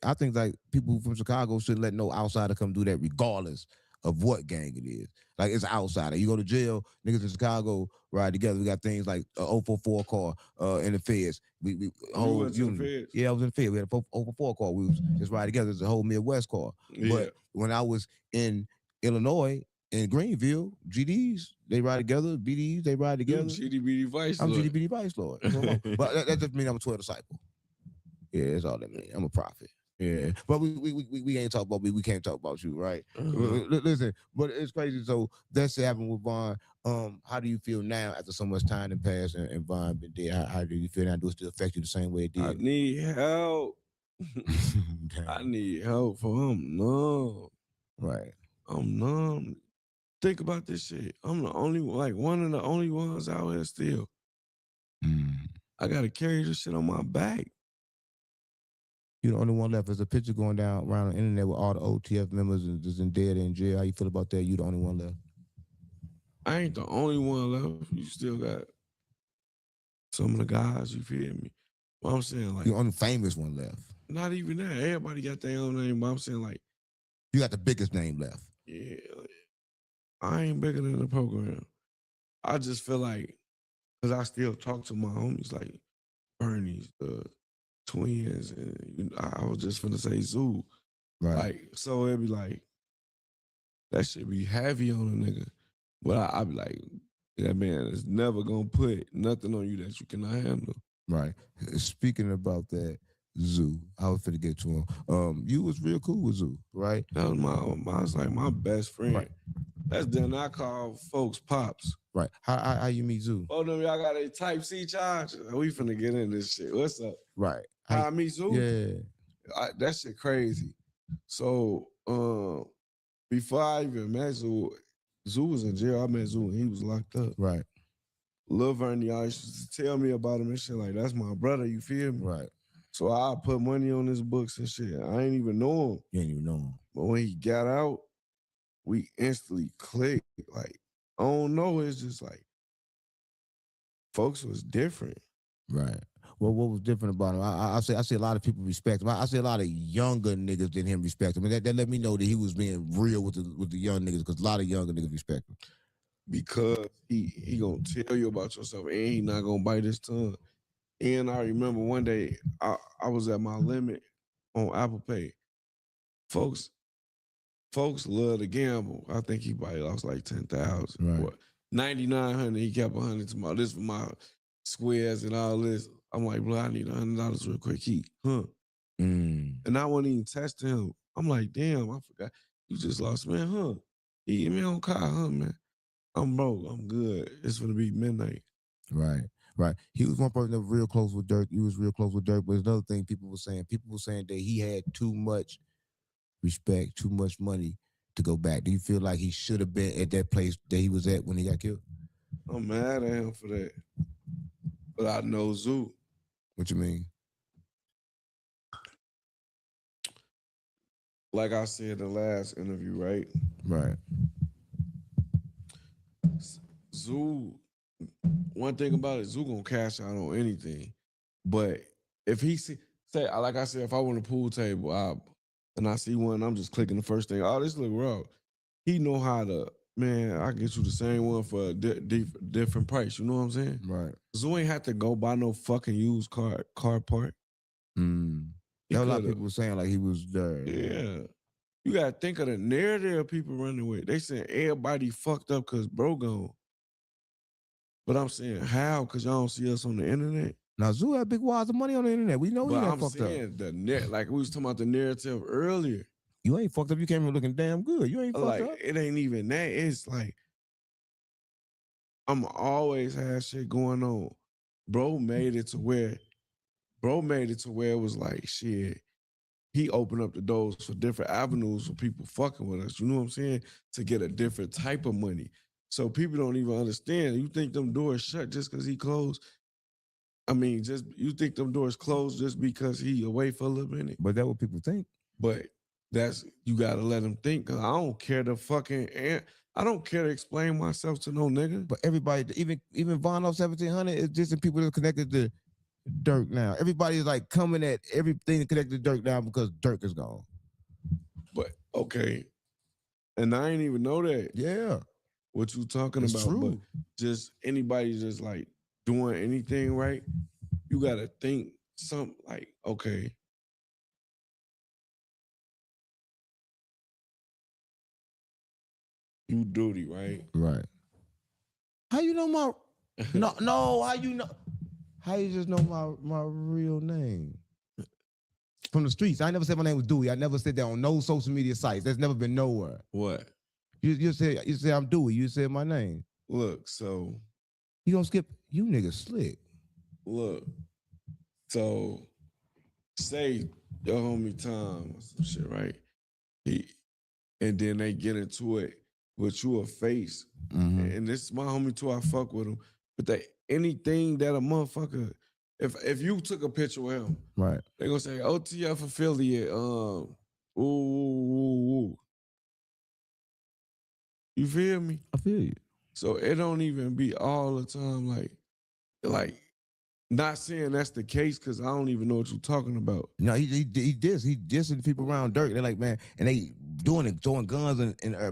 I think like people from Chicago should let no outsider come do that regardless of what gang it is. Like it's an outsider. You go to jail, niggas in Chicago ride together. We got things like a 044 car in the feds. We whole unit. Yeah, I was in the feds. We had a 044 car. We was just ride together. It's a whole Midwest car. Yeah. But when I was in Illinois, in Greenville, GDs, they ride together. BDs, they ride together. GDBD Vice I'm Lord. GDBD Vice Lord. But that just means I'm a 12 disciple. Yeah, that's all that means. I'm a prophet. Yeah, but we ain't talk about me. We can't talk about you, right? Listen, but it's crazy. So that's what happened with Von. How do you feel now after so much time had passed and Von been dead? How do you feel now? Do it still affect you the same way it I did? need help. I Damn. need help for I'm numb. Right. I'm numb. Think about this shit. I'm the only like one of the only ones out here still. Mm. I gotta carry this shit on my back. You're the only one left. There's a picture going down around the internet with all the OTF members and just in dead in jail. How you feel about that? You the only one left. I ain't the only one left. You still got some of the guys, you feel me? But I'm saying like You're the only famous one left. not even that. Everybody got their own name, but I'm saying like, You got the biggest name left. yeah, like, I ain't bigger than the program. I just feel like, cause I still talk to my homies like Bernie's, the twins, and I was just finna say Zoo. Right. Like, so it'd be like, that shit be heavy on a nigga. But I be like, that man is never gonna put nothing on you that you cannot handle. Right. Speaking about that, Zoo, I was finna get to him. You was real cool with Zoo, right? That was my best friend. Right. That's then I call folks pops. Right. How you meet Zoo? Oh no, y'all got a Type C charge. We finna get in this shit. What's up? Right. How I meet Zoo? Yeah. That shit crazy. So before I even met Zoo, Zoo was in jail. I met Zoo and he was locked up. Right. Lil Vernie always used to tell me about him and shit like, that's my brother, you feel me? Right. So I put money on his books and shit. I ain't even know him. You ain't even know him. But when he got out, we instantly clicked. Like, I don't know, it's just like, folks was different. Right. Well, what was different about him? I see a lot of people respect him. I see a lot of younger niggas than him respect him. And that let me know that he was being real with the young niggas, because a lot of younger niggas respect him. Because he gonna tell you about yourself and he not gonna bite his tongue. And I remember one day I was at my limit on Apple Pay. Folks love to gamble. I think he probably lost like 10,000. Right. 9,900. He kept 100 to my this for my squares and all this. I'm like, bro, I need $100 real quick. And I wasn't even testing him. I'm like, damn, I forgot. You just lost, man, He hit me on car, man. I'm broke. I'm good. It's gonna be midnight. Right. Right. He was one person that was real close with Dirk. He was real close with Dirk. But there's another thing people were saying. People were saying that he had too much respect, too much money to go back. Do you feel like he should have been at that place that he was at when he got killed? I'm mad at him for that. But I know Zoo. What you mean? Like I said in the last interview, right? Right. Zoo, one thing about it, Zoo gonna cash out on anything. But if he say, like I said, if I want a pool table, and I see one, I'm just clicking the first thing. Oh, this look raw. He know how to, man, I get you the same one for a different price. You know what I'm saying? Right. Zoo ain't have to go buy no fucking used car part. There were a lot of people saying like he was there. Yeah. You gotta think of the narrative people running with. They saying everybody fucked up because bro gone. But I'm saying how? Because y'all don't see us on the internet. Now Zoo had big wads of money on the internet. We know he got fucked up. But I'm saying like we was talking about the narrative earlier. You ain't fucked up. You came in looking damn good. You ain't fucked up. It ain't even that. It's like I'm always have shit going on. Bro made it to where it was like shit. He opened up the doors for different avenues for people fucking with us. You know what I'm saying? To get a different type of money. So people don't even understand. You think them doors shut just because he closed? I mean, just you think them doors closed just because he away for a little minute? But that's what people think. But you gotta let them think. Cause I don't care I don't care to explain myself to no nigga. But everybody, even Von off 1700 is just the people that are connected to Dirk now. Everybody's like coming at everything connected to Dirk now because Dirk is gone. But okay. And I ain't even know that. Yeah. What you talking about. True. But just anybody just like doing anything right, you gotta think something like, okay. You Doody, right? Right. How you know my no, how you know? How you just know my real name? from the streets. I never said my name was Dewey. I never said that on no social media sites. That's never been nowhere. What? You say I'm Dewey. You said my name. Look, so you gonna skip? You niggas slick. Look, so say your homie Tom or some shit, right? And then they get into it with you a face. And this is my homie too, I fuck with him. But anything that a motherfucker, if you took a picture with him, right, they gonna say OTF affiliate, ooh. You feel me? I feel you. So it don't even be all the time like not saying that's the case because I don't even know what you're talking about. No, he dissing people around Dirk. They're like, man, and they doing it, throwing guns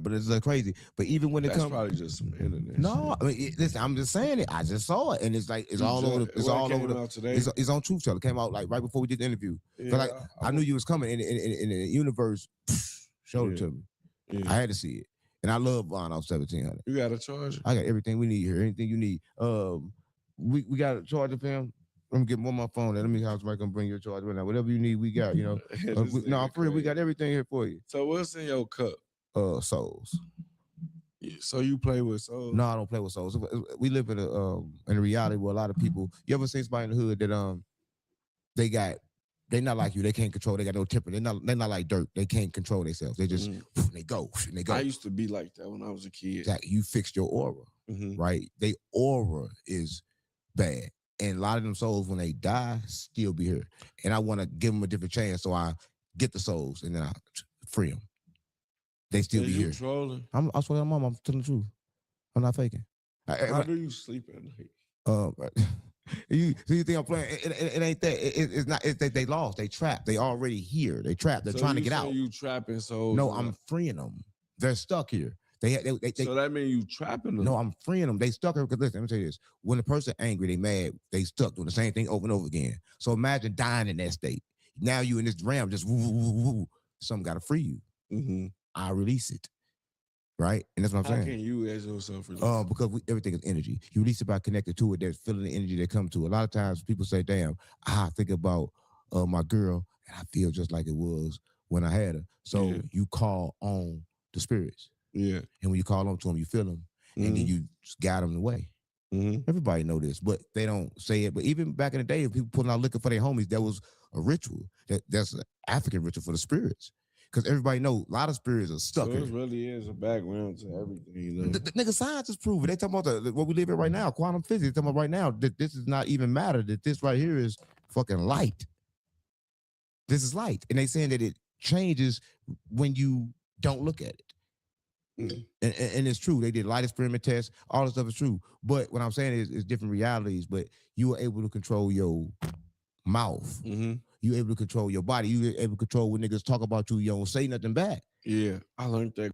but it's crazy. But even when it comes, probably just some internet. No, I mean, listen, I'm just saying it. I just saw it, and it's like it's all over. It's all over. It's on Truth Teller. It came out like right before we did the interview. Yeah, like I knew you was coming in the universe. Showed it to me. Yeah. I had to see it, and I love Von off 1700. You got a charger? I got everything we need here. Anything you need. We got a charger, fam. Let me get one on my phone. Let me have somebody come bring your charger right now. Whatever you need, we got. You know. No, for real, we got everything here for you. So what's in your cup? Souls. Yeah, so you play with souls? No, I don't play with souls. We live in a reality where a lot of people. You ever seen somebody in the hood that they not like you. They can't control. They got no temper. They're not like Dirk. They can't control themselves. They just they go. I used to be like that when I was a kid. Exactly. You fixed your aura, right? They aura is bad, and a lot of them souls when they die still be here. And I want to give them a different chance, so I get the souls and then I free them. They still be here. Trolling? I swear to Mom, I'm telling the truth. I'm not faking. How do you sleep at night? You think I'm playing? It ain't that. It's not. It's that they lost. They trapped. They already here. They trapped. They're trying to get out. You trapping souls? No, I'm freeing them. They're stuck here. They so that means you trapping them? No, I'm freeing them. They stuck here because listen. Let me tell you this: when a person angry, they mad. They stuck doing the same thing over and over again. So imagine dying in that state. Now you in this realm, just woo, woo, woo, woo. Something got to free you. I release it. Right? And that's what I'm saying. How can you as yourself release? Because everything is energy. You release it by connected to it. There's feeling the energy that comes to it. A lot of times people say, damn, I think about my girl and I feel just like it was when I had her. So you call on the spirits. Yeah. And when you call on to them, you feel them. And then you just guide them away. Everybody know this, but they don't say it. But even back in the day, if people putting out liquor for their homies, that was a ritual. That's an African ritual for the spirits. Because everybody knows a lot of spirits are stuck. So it really is a background to everything, you know. The nigga scientists prove it. They talking about what we live in right now, quantum physics. They talking about right now that this is not even matter. That this right here is fucking light. This is light, and they saying that it changes when you don't look at it. And it's true. They did light experiment tests. All this stuff is true. But what I'm saying is different realities. But you were able to control your mouth. You able to control your body. You able to control when niggas talk about you. You don't say nothing back. Yeah, I learned that.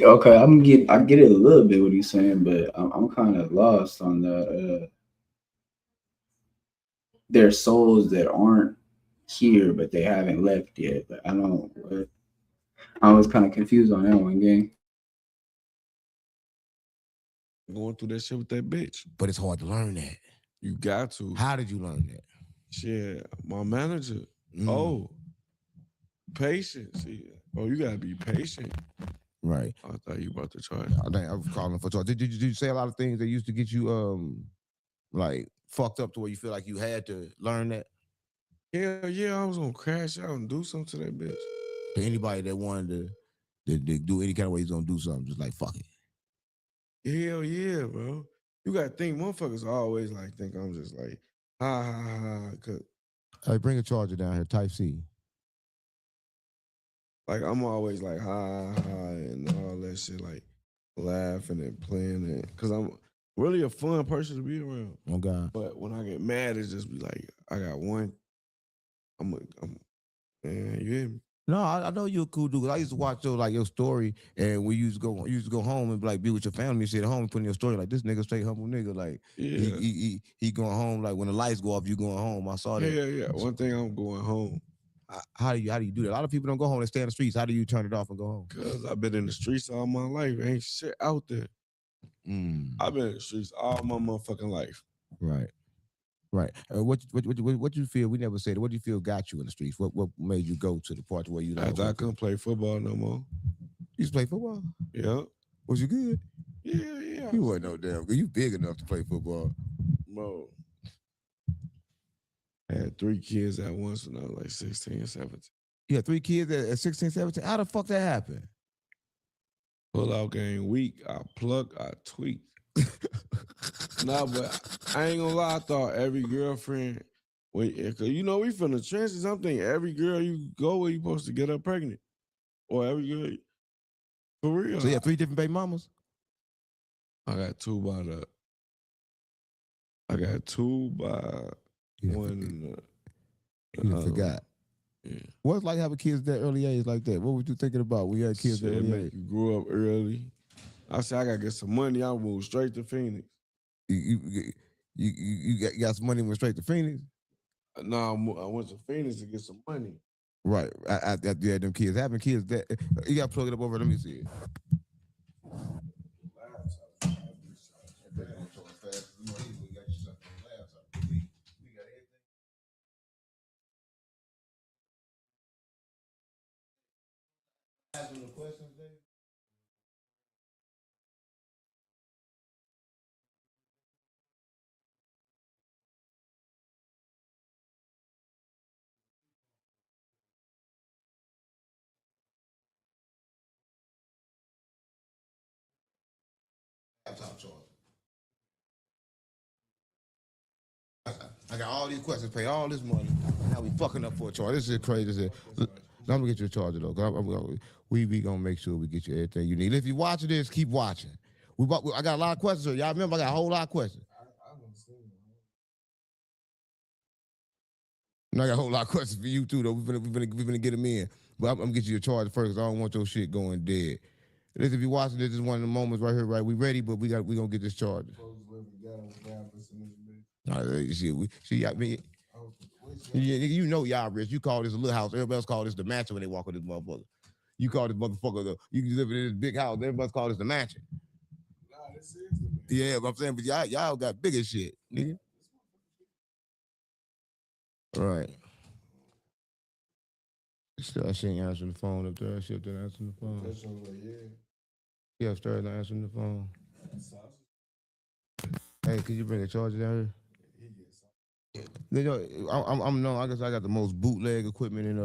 Okay, I get it a little bit what he's saying, but I'm kind of lost on the there's souls that aren't here, but they haven't left yet. But I was kind of confused on that one, gang. Going through that shit with that bitch. But it's hard to learn that. You got to. How did you learn that? Shit, my manager. Oh, patience. Oh, you gotta be patient. Right. I thought you about to charge. I was calling for charge. Did you say a lot of things that used to get you like fucked up to where you feel like you had to learn that? Yeah, I was gonna crash out and do something to that bitch. To anybody that wanted to do any kind of way he's gonna do something, just like fuck it. Hell yeah, bro. You gotta think, motherfuckers always like think I'm just like, ha ha ha. Cause hey, bring a charger down here, type C. Like I'm always like ha ha and all that shit, like laughing and playing it. Cause I'm really a fun person to be around. Oh God. But when I get mad, it's just be like, I got one. Man, you hear me? No, I know you're a cool dude. I used to watch your story, and we used to go home and like be with your family and shit at home and put in your story like this nigga straight humble nigga. Like he going home, like when the lights go off, you going home. I saw that. Yeah. One thing, I'm going home. How do you do that? A lot of people don't go home, they stay in the streets. How do you turn it off and go home? Cause I've been in the streets all my life. Ain't shit out there. I've been in the streets all my motherfucking life. Right. Right. What you feel? We never said. What do you feel got you in the streets? What made you go to the part where you like? After I couldn't play football no more. You used to play football? Yeah. Was you good? Yeah. You wasn't no damn good. You big enough to play football. Bro. I had 3 kids at once when I was like 16, 17. You had 3 kids at 16, 17? How the fuck that happened? Pull out game weak. I pluck, I tweak. Nah, but I ain't gonna lie. I thought every girlfriend, cause you know we from the trenches. I'm thinking every girl you go where you supposed to get her pregnant, or every girl for real. So you have 3 different baby mamas? I got 2 by the. I got 2 by one. You forgot. Yeah. What's like having kids that early age like that? What were you thinking about when you had kids that early age? You grew up early. I said I gotta get some money. I moved straight to Phoenix. You got some money and went straight to Phoenix? No, I went to Phoenix to get some money. Right. After you had them kids. Having kids that you gotta plug it up over. Let me see it. I got all these questions, pay all this money. Now we fucking up for a charge. This is crazy. I'm gonna get you a charger though. We be gonna make sure we get you everything you need. If you watching this, keep watching. I got a lot of questions. Y'all remember I got a whole lot of questions. And I got a whole lot of questions for you too though. We're gonna get them in. But I'm gonna get you a charger first because I don't want your shit going dead. If you're watching this is one of the moments right here, right? We ready, but we gonna get this charger. You know y'all rich. You call this a little house. Everybody else call this the mansion when they walk with this motherfucker. You call this motherfucker you live in this big house. Everybody call this the mansion. Nah, this is the mansion. Yeah, but I'm saying, but y'all got bigger shit, nigga. All right. She ain't answering the phone up there. She up there answering the phone. Yeah, upstairs not answering the phone. Hey, could you bring a charger down here? You know, I guess I got the most bootleg equipment in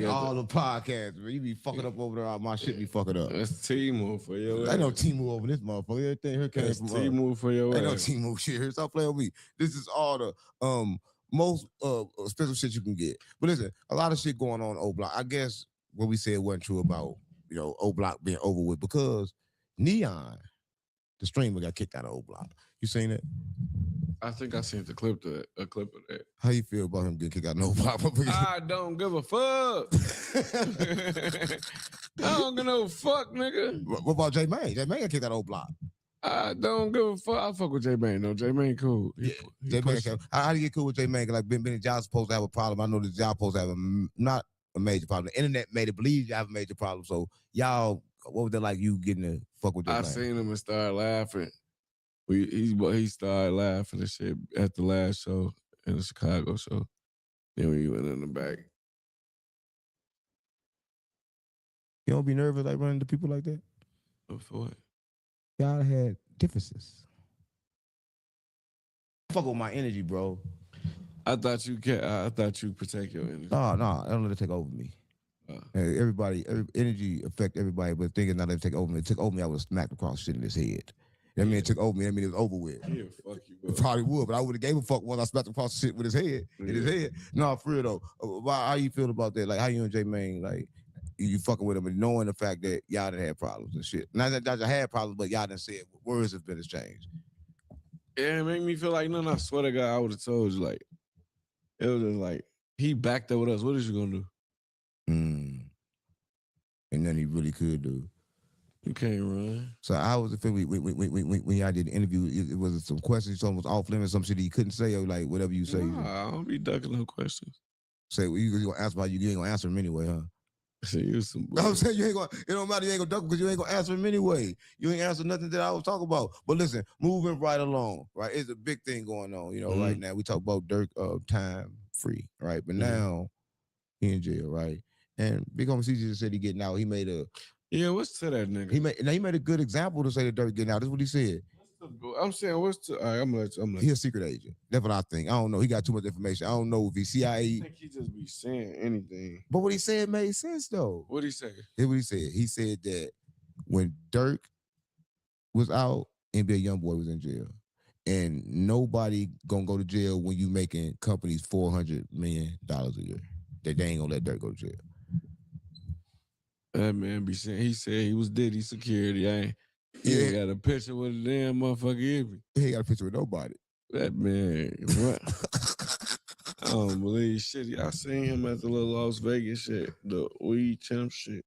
all the podcasts. Man. You be fucking up over there. My shit be fucking up. That's T-move for your ass. Ain't no T-move over this motherfucker. Everything here came from T-move for your ass. Ain't no T-move shit here. Stop playing with me. This is all the most special shit you can get. But listen, a lot of shit going on O Block. I guess what we said wasn't true about O Block being over with because Neon, the streamer, got kicked out of O Block. You seen it? I think I seen a clip of that. How you feel about him getting kicked out of O Block? I don't give a fuck. I don't give no fuck, nigga. What about J Mane? J Mane got kicked out of O Block. I don't give a fuck. I fuck with J Mane. No, J Mane cool. J Mane. How do you get cool with J Mane? Like Ben and John's supposed to have a problem. I know that y'all supposed to have not a major problem. The internet made it believe you have a major problem. So y'all, what was that like? You getting to fuck with J Mane? I seen him and started laughing. He started laughing and shit at the last show in the Chicago show. Then we went in the back. You don't be nervous like running to people like that? For what? Y'all had differences. Fuck with my energy, bro. I thought you protect your energy. No, I don't let it take over me. Every energy affect everybody, but thinking not let it take over me. It took over me, I would have smacked across shit in his head. That mean it took over me. That mean it was over with. Yeah, fuck you, bro. It probably would, but I would have gave a fuck once I smacked across shit with his head. In his head. No, for real though. How you feel about that? Like how you and J Mane, like you fucking with him and knowing the fact that y'all done had problems and shit. Not that y'all had problems, but y'all done said words have been exchanged. Yeah, it made me feel like I swear to God, I would have told you like it was just like he backed up with us. What is you gonna do? And then he really could do. You can't run. So I was the thing when y'all did the interview, it was some questions, something was off limits, some shit he couldn't say, or like whatever you say. Nah, I don't be ducking no questions. Say, well, you gonna answer about you ain't gonna answer them anyway, huh? You some I'm saying you ain't gonna. It don't matter. You ain't gonna duck because you ain't gonna answer him anyway. You ain't answer nothing that I was talking about. But listen, moving right along. Right, it's a big thing going on. Right now we talk about Dirk time free. Right, but now he in jail. Right, and Big Homie CJ just said he getting out. He made a what's to that nigga? He made a good example to say that Dirk getting out. This is what he said. I'm saying what's to. All right, I'm gonna let you. He's a secret agent. That's what I think. I don't know. He got too much information. I don't know if he's CIA. I think he just be saying anything. But what he said made sense though. What'd he say? Here's what he said. He said that when Dirk was out, NBA YoungBoy was in jail. And nobody gonna go to jail when you making companies $400 million a year. They ain't gonna let Dirk go to jail. That man be saying, he said he was Diddy security. He ain't got a picture with a damn motherfucker. He ain't got a picture with nobody. That man, what? I don't believe shit. I seen him at the little Las Vegas shit, the weed champ shit.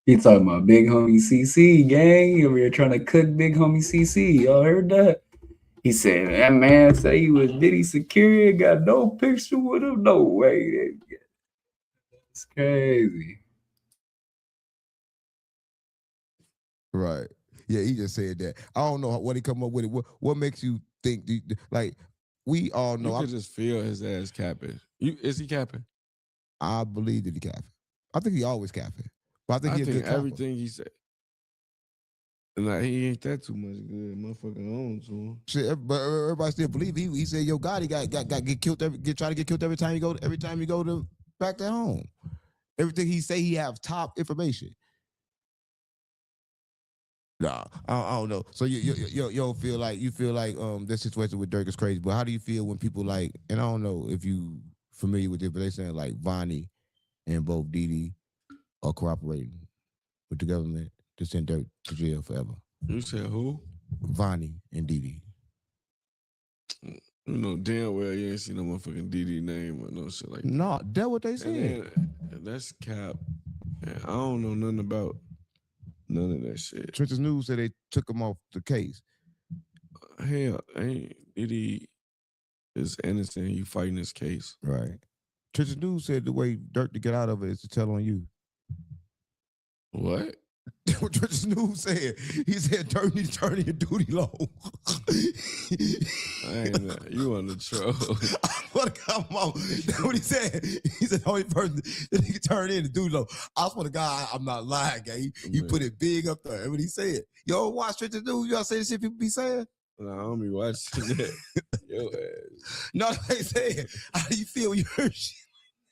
He talking about Big Homie CC, gang. And we were trying to cook Big Homie CC. Y'all heard that? He said, that man say he was Diddy security, got no picture with him. No way. It's crazy. Right. Yeah, he just said that. I don't know what he come up with it. What makes you think, like, we all know. You could just feel his ass capping. Is he capping? I believe that he capping. I think he always capping. But I think everything he said. Like, he ain't that too much good, motherfucking on to him. Shit, but everybody still believe he said, "Yo, God, he got get killed try to get killed every time you go to back to home." Everything he say, he have top information. Nah, I don't know. So you feel like this situation with Dirk is crazy. But how do you feel when people like, and I don't know if you familiar with it, but they saying like Vonnie and both Didi are cooperating with the government to send Dirk to jail forever. You said who? Vonnie and Didi. You know damn well you ain't seen no motherfucking Didi name or no shit like that. No, that's what they said. That's cap. And I don't know nothing about none of that shit. Trenches News said they took him off the case. Hell, ain't Didi is innocent. You fighting this case. Right. Trenches News said the way Dirk to get out of it is to tell on you. What? What Trenches News said. He said Dirk need to turn in Doodielo. You on the troll. What come on? That's what he said. He said the only person that he can turn in is Doodielo. I swear to God, I'm not lying, gang. He put it big up there. That's what he said. Yo, watch Trenches News. Y'all say the shit people be saying? No, I don't be watching that. Yo ass. No, they said. How do you feel when you heard shit?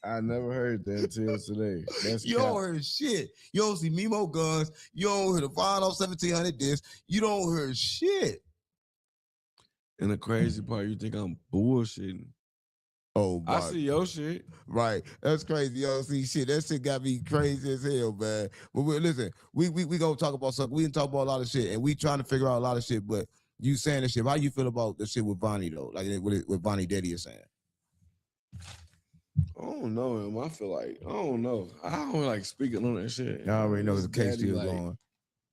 I never heard that until today. You don't hear shit. You don't see Mimo guns. You don't hear the Vinyl 1700 disc. You don't hear shit. And the crazy part, you think I'm bullshitting. Oh, my. I see your shit. Right. That's crazy. You don't see shit. That shit got me crazy as hell, man. But listen, we gonna talk about something. We can talk about a lot of shit, and we trying to figure out a lot of shit, but you saying this shit. How you feel about the shit with Vonnie, though? Like what Vonnie Daddy is saying? I don't know him. I feel like, I don't know. I don't like speaking on that shit. I already know the case still going.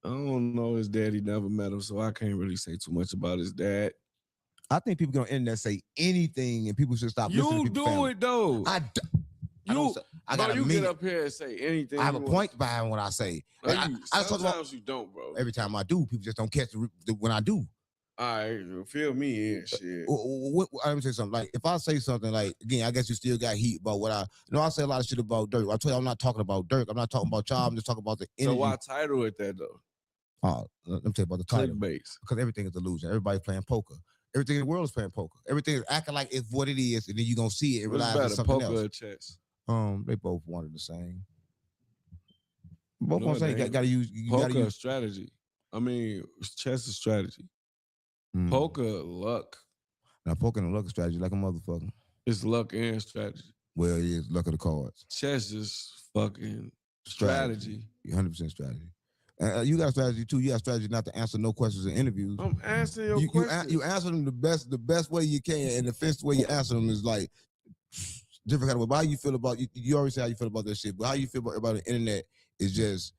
I don't know his daddy, never met him, so I can't really say too much about his dad. I think people gonna internet say anything and people should stop listening to people's family. It though. You get up here and say anything. I have a point behind what I say. Sometimes you don't, bro. Every time I do, people just don't catch when I do. All right, feel me in shit. Let me say something. Like, if I say something, like, again, I guess you still got heat about what I say a lot of shit about Dirk. I told you I'm not talking about Dirk. I'm not talking about y'all. I'm just talking about the energy. So why title it that, though? Let me tell you about the title. Clickbait. Because everything is illusion. Everybody's playing poker. Everything in the world is playing poker. Everything is acting like it's what it is, and then you're going to see it and realize it's something else. Poker or chess? They both wanted the same. Both want to say you got to use... Poker strategy. I mean, chess is strategy. Poker, luck. Now, poker and luck is strategy like a motherfucker. It's luck and strategy. Well, it is luck of the cards. Chess is fucking strategy. 100% strategy. You got strategy too. You got strategy not to answer no questions in interviews. I'm answering your questions. You answer them the best way you can, and the first way you answer them is like different kind of way. But how you feel about you already say how you feel about that shit, but how you feel about the internet is just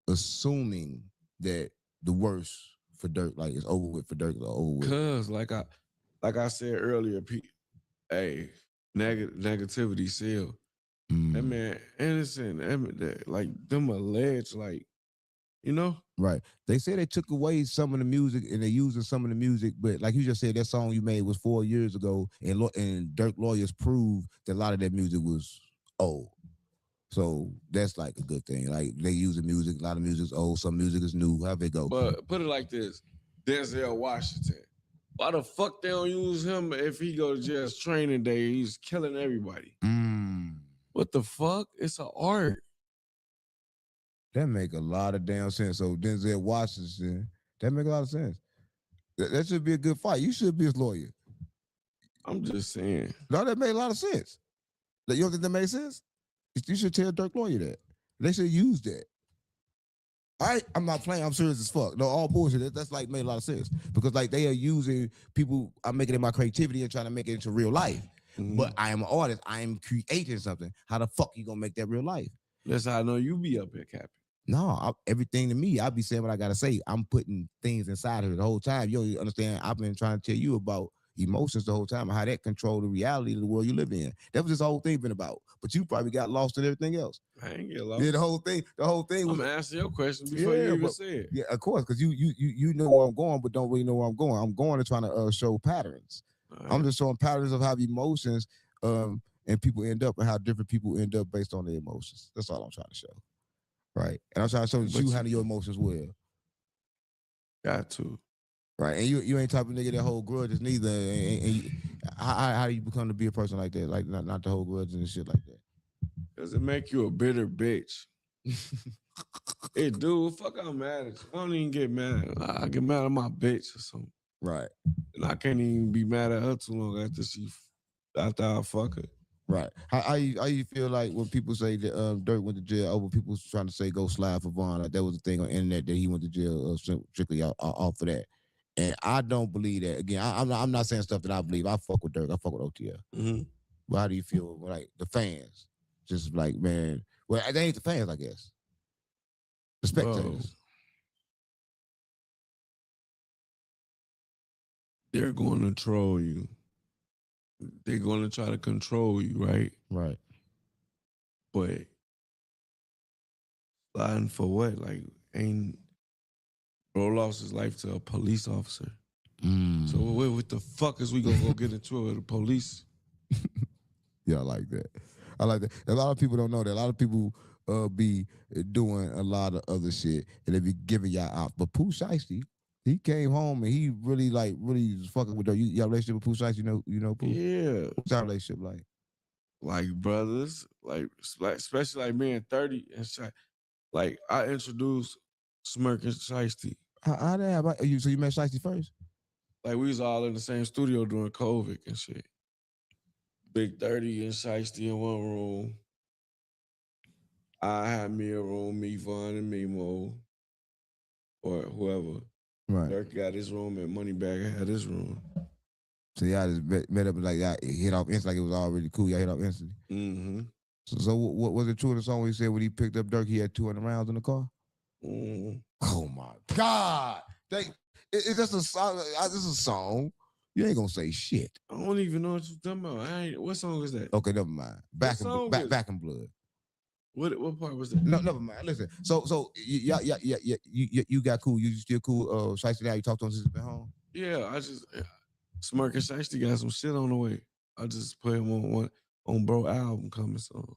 assuming that the worst for Dirk, like it's over with for Dirk, or over with. Cause like I said earlier, negativity still. That man innocent. Like them alleged, like, you know? Right. They say they took away some of the music and they're using some of the music, but like you just said, that song you made was 4 years ago, and Dirk lawyers proved that a lot of that music was old. So that's like a good thing. Like they using music, a lot of music is old, some music is new. However it go. But put it like this: Denzel Washington. Why the fuck they don't use him if he go to jail training day? He's killing everybody. What the fuck? It's an art. That make a lot of damn sense. So Denzel Washington, that make a lot of sense. That should be a good fight. You should be his lawyer. I'm just saying. No, that made a lot of sense. You don't think that made sense? You should tell Dirk lawyer that. They should use that. I'm not playing. I'm serious as fuck. No, all bullshit. That's like made a lot of sense because like they are using people. I'm making it my creativity and trying to make it into real life. But I am an artist. I am creating something. How the fuck you gonna make that real life? That's how I know you be up here, Captain. No, everything to me, I'll be saying what I gotta say. I'm putting things inside of it the whole time. You don't understand? I've been trying to tell you about emotions the whole time, how that control the reality of the world you live in. That was this whole thing been about. But you probably got lost in everything else. I ain't get lost. Yeah, the whole thing was. I'm answering your question before you even say it. Yeah, of course, because you know where I'm going, but don't really know where I'm going. I'm going to trying to show patterns. Right. I'm just showing patterns of how emotions and people end up and how different people end up based on their emotions. That's all I'm trying to show. Right. And I'm trying to show that you handle your emotions well. Got to. Right. And you ain't type of nigga that hold grudges neither. And how do you become to be a person like that? Like not to hold grudges and shit like that. Does it make you a bitter bitch? Hey, dude, fuck, I'm mad at you. I don't even get mad. I get mad at my bitch or something. Right. And I can't even be mad at her too long after I fuck her. Right. How you feel like when people say that Dirk went to jail over people trying to say go slide for Vaughn, like that was the thing on the internet that he went to jail strictly off of that. And I don't believe that. Again, I'm not saying stuff that I believe. I fuck with Dirk. I fuck with OTL. Mm-hmm. But how do you feel like the fans? Just like, man, well, they ain't the fans, I guess. The spectators. Bro. They're going to troll you. They're going to try to control you, right? Right. But sliding for what? Like, bro lost his life to a police officer. So what the fuck is we going to go get into it with the police? Yeah, I like that. I like that. A lot of people don't know that. A lot of people be doing a lot of other shit and they be giving y'all out. But Pooh Shiesty, he came home and he really was fucking with her. Y'all relationship with Pooh Shiesty, you know Pooh? Yeah. What's our relationship like? Like brothers, like especially like being 30 and shit. Like I introduced Smirk and Shiesty. How that happen? So you met Shiesty first? Like we was all in the same studio during COVID and shit. Big 30 and Shiesty in one room. I had me a room, me, Vaughn, and Mimo. Or whoever. Right. Dirk got his room and Moneybagger had his room. So y'all just met up and like y'all hit off instantly, like it was already cool. Y'all hit off instantly. Mm-hmm. So what was it true in the song when he said when he picked up Dirk, he had 200 rounds in the car? Mm-hmm. Oh my God. It's just a song. This is a song. You ain't gonna say shit. I don't even know what you're talking about. What song is that? Okay, never mind. Back in Blood. What part was that? No, never mind. Listen. So you got cool. You still cool? Shiesty now. You talked to him since he's been home. Yeah, I just Smirk and Shiesty got some shit on the way. I just put him on bro album coming soon.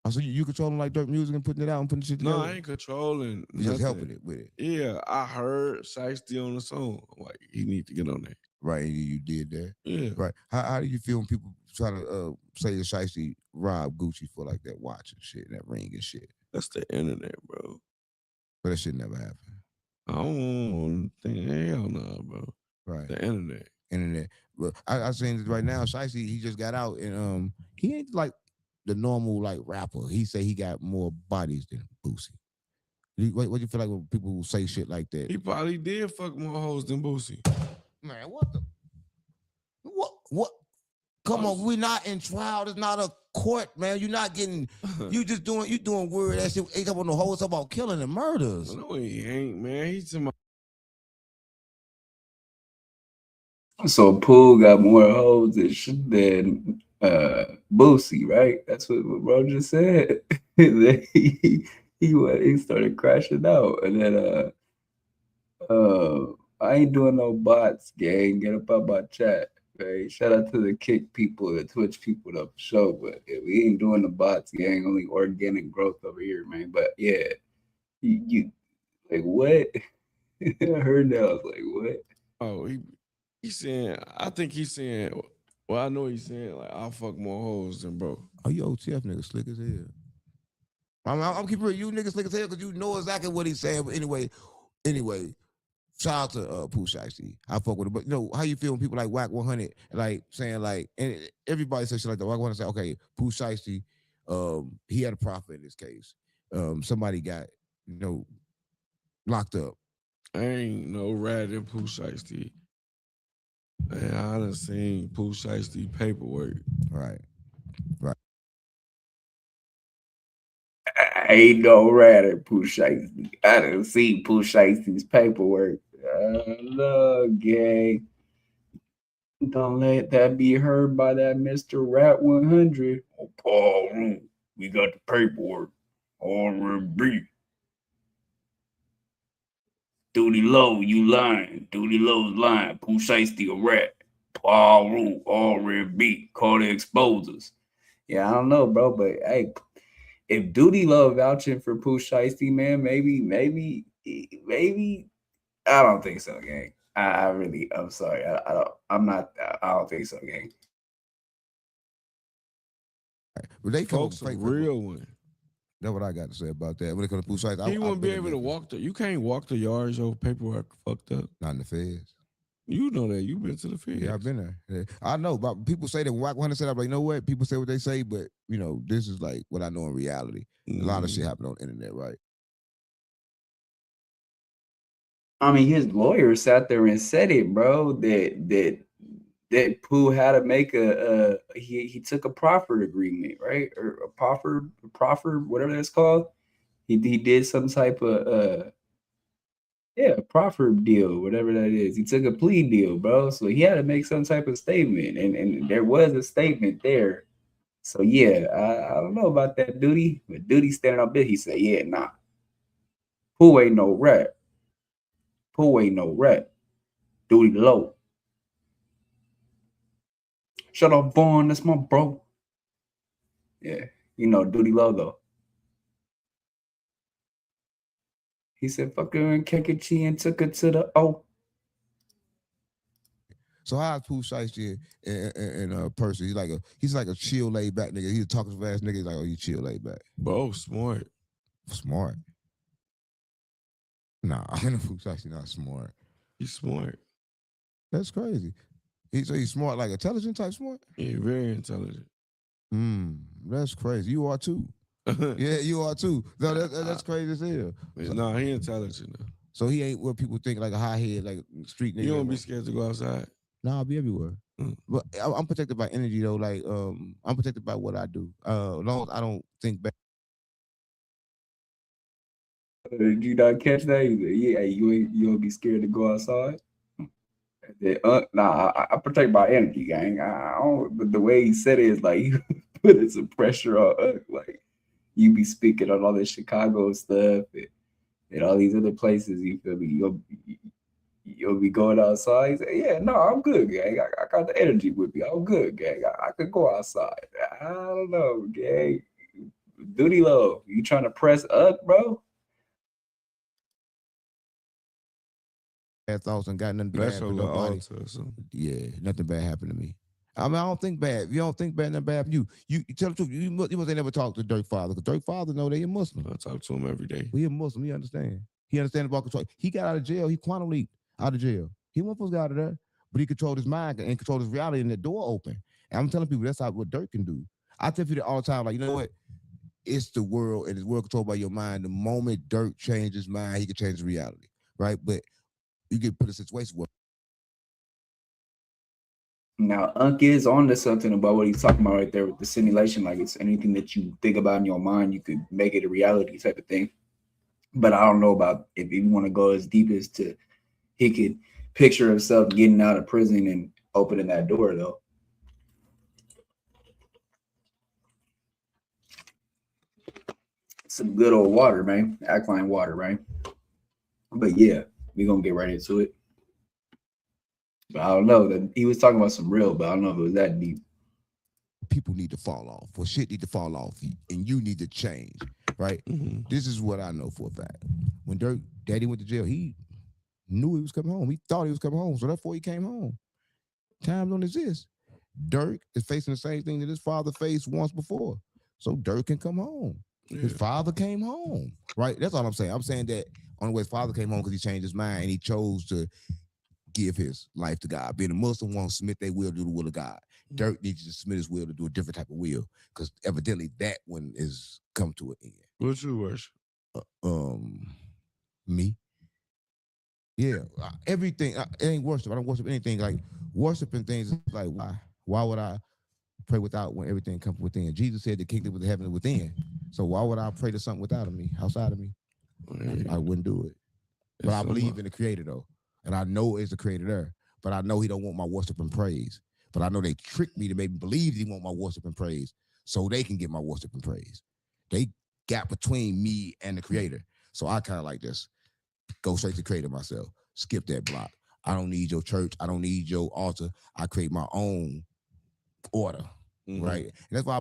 Oh, so you controlling like Dirk music and putting it out and putting shit together? No, I ain't controlling. You just helping it with it. Yeah, I heard Shiesty on the song. I'm like, he need to get on there. Right, you did that. Yeah. Right. How do you feel when people try to say that Shiesty robbed Gucci for like that watch and shit, and that ring and shit? That's the internet, bro. But that shit never happened. I don't think, hell no, bro. Right. The internet. But I saying right now, Shiesty, he just got out and he ain't like the normal like rapper. He say he got more bodies than Boosie. What do you feel like when people say shit like that? He probably did fuck more hoes than Boosie. Man, what? Come on, we're not in trial. It's not a court, man. You're not getting. You doing weird ass shit. Ain't talking about no hoes. Talking about killing and murders. No, he ain't, man. He's in my. So Pooh got more hoes than Boosie, right? That's what bro just said. Then he started crashing out, and then I ain't doing no bots, gang. Get up out my chat. Right? Shout out to the Kick people, the Twitch people, though, for sure. But yeah, we ain't doing the bots, gang. Only organic growth over here, man. But yeah, you like what? I heard that. I was like, what? Oh, he's saying. I think he's saying. Well, I know he's saying like I'll fuck more hoes than bro. Oh, you OTF nigga slick as hell. I'm keeping it, you niggas slick as hell because you know exactly what he's saying. But anyway, shout out to Pooh Shiesty. I fuck with it. But you know, how you feel when people like Whack 100 like saying like, and everybody says shit like that. Whack 100 say, okay, Pooh Shiesty, he had a profit in this case. Somebody got, locked up. I ain't no rat in Pooh Shiesty. Man, I done seen Pooh Shiesty paperwork. Right. I ain't no rat at Pooh Shiesty. I done seen Pooh Shiesty's paperwork. Look, gang. Don't let that be heard by that Mr. Rat 100. Oh, Paul, we got the paperwork. R&B. Doodielo, you lying. Doodielo's lying. Pooh Shiesty a rat. Paul, R&B. Call the exposers. Yeah, I don't know, bro, but hey, if Doodielo vouching for Pooh Shiesty, man, maybe, I don't think so, gang. I'm sorry. I don't think so, gang. But they come Folks, a real one. That's what I got to say about that. When it comes to Pooh Shiesty, He wouldn't be able to walk you can't walk the yards, your paperwork fucked up. Not in the feds. You know that. You've been to the feds. Yeah, I've been there. Yeah. I know, but people say that when Whack 100 said, I'm like, you know what? People say what they say, but, this is like what I know in reality. A lot of shit happen on the internet, right? I mean, his lawyer sat there and said it, bro. That Pooh had to make he took a proffered agreement, right? Or a proffer, whatever that's called. He did some type of proffer deal, whatever that is. He took a plea deal, bro. So he had to make some type of statement, and there was a statement there. So yeah, I don't know about that Duty, but Duty standing up there, he said, yeah, nah. Pooh ain't no rat. Pooh ain't no rat. Duty low. Shut up, Vaughn. That's my bro. Yeah, Duty low though. He said, fuck her and Kekechi and took her to the O. So how's Pooh Shiesty in a person? He's like a chill, laid back nigga. He's a talking fast nigga. He's like, oh, you chill, laid back. Bro, smart. Smart. Nah, I know Pooh Shiesty not smart. He's smart. That's crazy. He's smart, like intelligent type smart? Yeah, very intelligent. That's crazy. You are too. Yeah, you are too. No, that's crazy as hell. No, he intelligent though. So he ain't what people think, like a high head, like street nigga. You don't be scared to go outside? Nah, I'll be everywhere. But I'm protected by energy though. Like I'm protected by what I do. As long as I don't think back. Did you not catch that? Yeah, you don't be scared to go outside. Nah, I protect my energy, gang. I don't. But the way he said it is like he putting some pressure on. Like you be speaking on all this Chicago stuff and all these other places. You feel me? You'll be going outside. Say, yeah, no, I'm good, gang. I got the energy with me. I'm good, gang. I could go outside. I don't know, gang. Duty low. You trying to press up, bro? Bad thoughts and got nothing bad for nobody. Yeah, nothing bad happened to me. I mean, I don't think bad. If you don't think bad, nothing bad for you. You tell the truth. You must never talk to Dirk Father because Dirk Father know they a Muslim. I talk to him every day. We a Muslim. He understand. He understand about control. He got out of jail. He quantum leaped out of jail. He wasn't supposed to get out of there, but he controlled his mind and controlled his reality, and the door open. And I'm telling people that's what Dirk can do. I tell people all the time, like, you know what? It's the world, and it's world controlled by your mind. The moment Dirk changes his mind, he can change his reality, right? But you get put in a situation where. Now, Unc is on to something about what he's talking about right there with the simulation. Like it's anything that you think about in your mind, you could make it a reality type of thing. But I don't know about if you want to go as deep as to he could picture himself getting out of prison and opening that door, though. some good old water, man. Alkaline water, right? But yeah, we gonna get right into it. But I don't know that he was talking about some real, but I don't know if it was that deep. People need to fall off, or shit need to fall off, and you need to change, right? Mm-hmm. This is what I know for a fact. When Dirk Daddy went to jail, he knew he was coming home. He thought he was coming home, so therefore he came home. Time don't exist. Dirk is facing the same thing that his father faced once before, so Dirk can come home. Yeah. His father came home, right? That's all I'm saying. I'm saying that only way his father came home because he changed his mind and he chose to give his life to God. Being a Muslim won't submit their will to the will of God. Dirk needs to submit his will to do a different type of will because evidently that one is come to an end. What you worship? Me. Yeah, everything. It ain't worship. I don't worship anything. Like worshiping things is like why? Why would I pray without when everything comes within? Jesus said the kingdom of heaven is within. So why would I pray to something without of me, outside of me? I wouldn't do it. But I believe in the Creator though, and I know it's the Creator there. But I know He don't want my worship and praise. But I know they tricked me to make me believe He want my worship and praise, so they can get my worship and praise. They got between me and the Creator. So I kind of like this. Go straight to Creator myself. Skip that block. I don't need your church. I don't need your altar. I create my own order, right? And that's why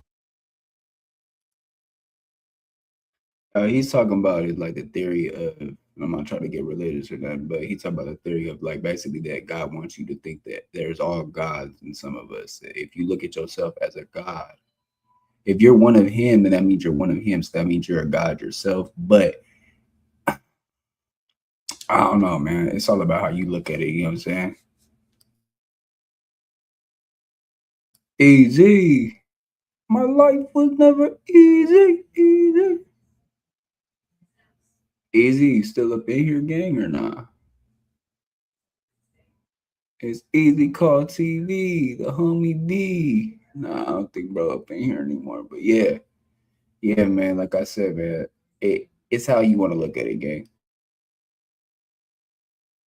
He's talking about it like the theory of, I'm not trying to get religious or nothing, but he's talking about the theory of like basically that God wants you to think that there's all gods in some of us. If you look at yourself as a God, if you're one of Him, then that means you're one of Him. So that means you're a God yourself. But I don't know, man. It's all about how you look at it. You know what I'm saying? Easy. My life was never easy. Easy, still up in here, gang, or not? It's Easy Call TV, the homie D. Nah, I don't think bro up in here anymore. But yeah, man. Like I said, man, it's how you want to look at it, gang.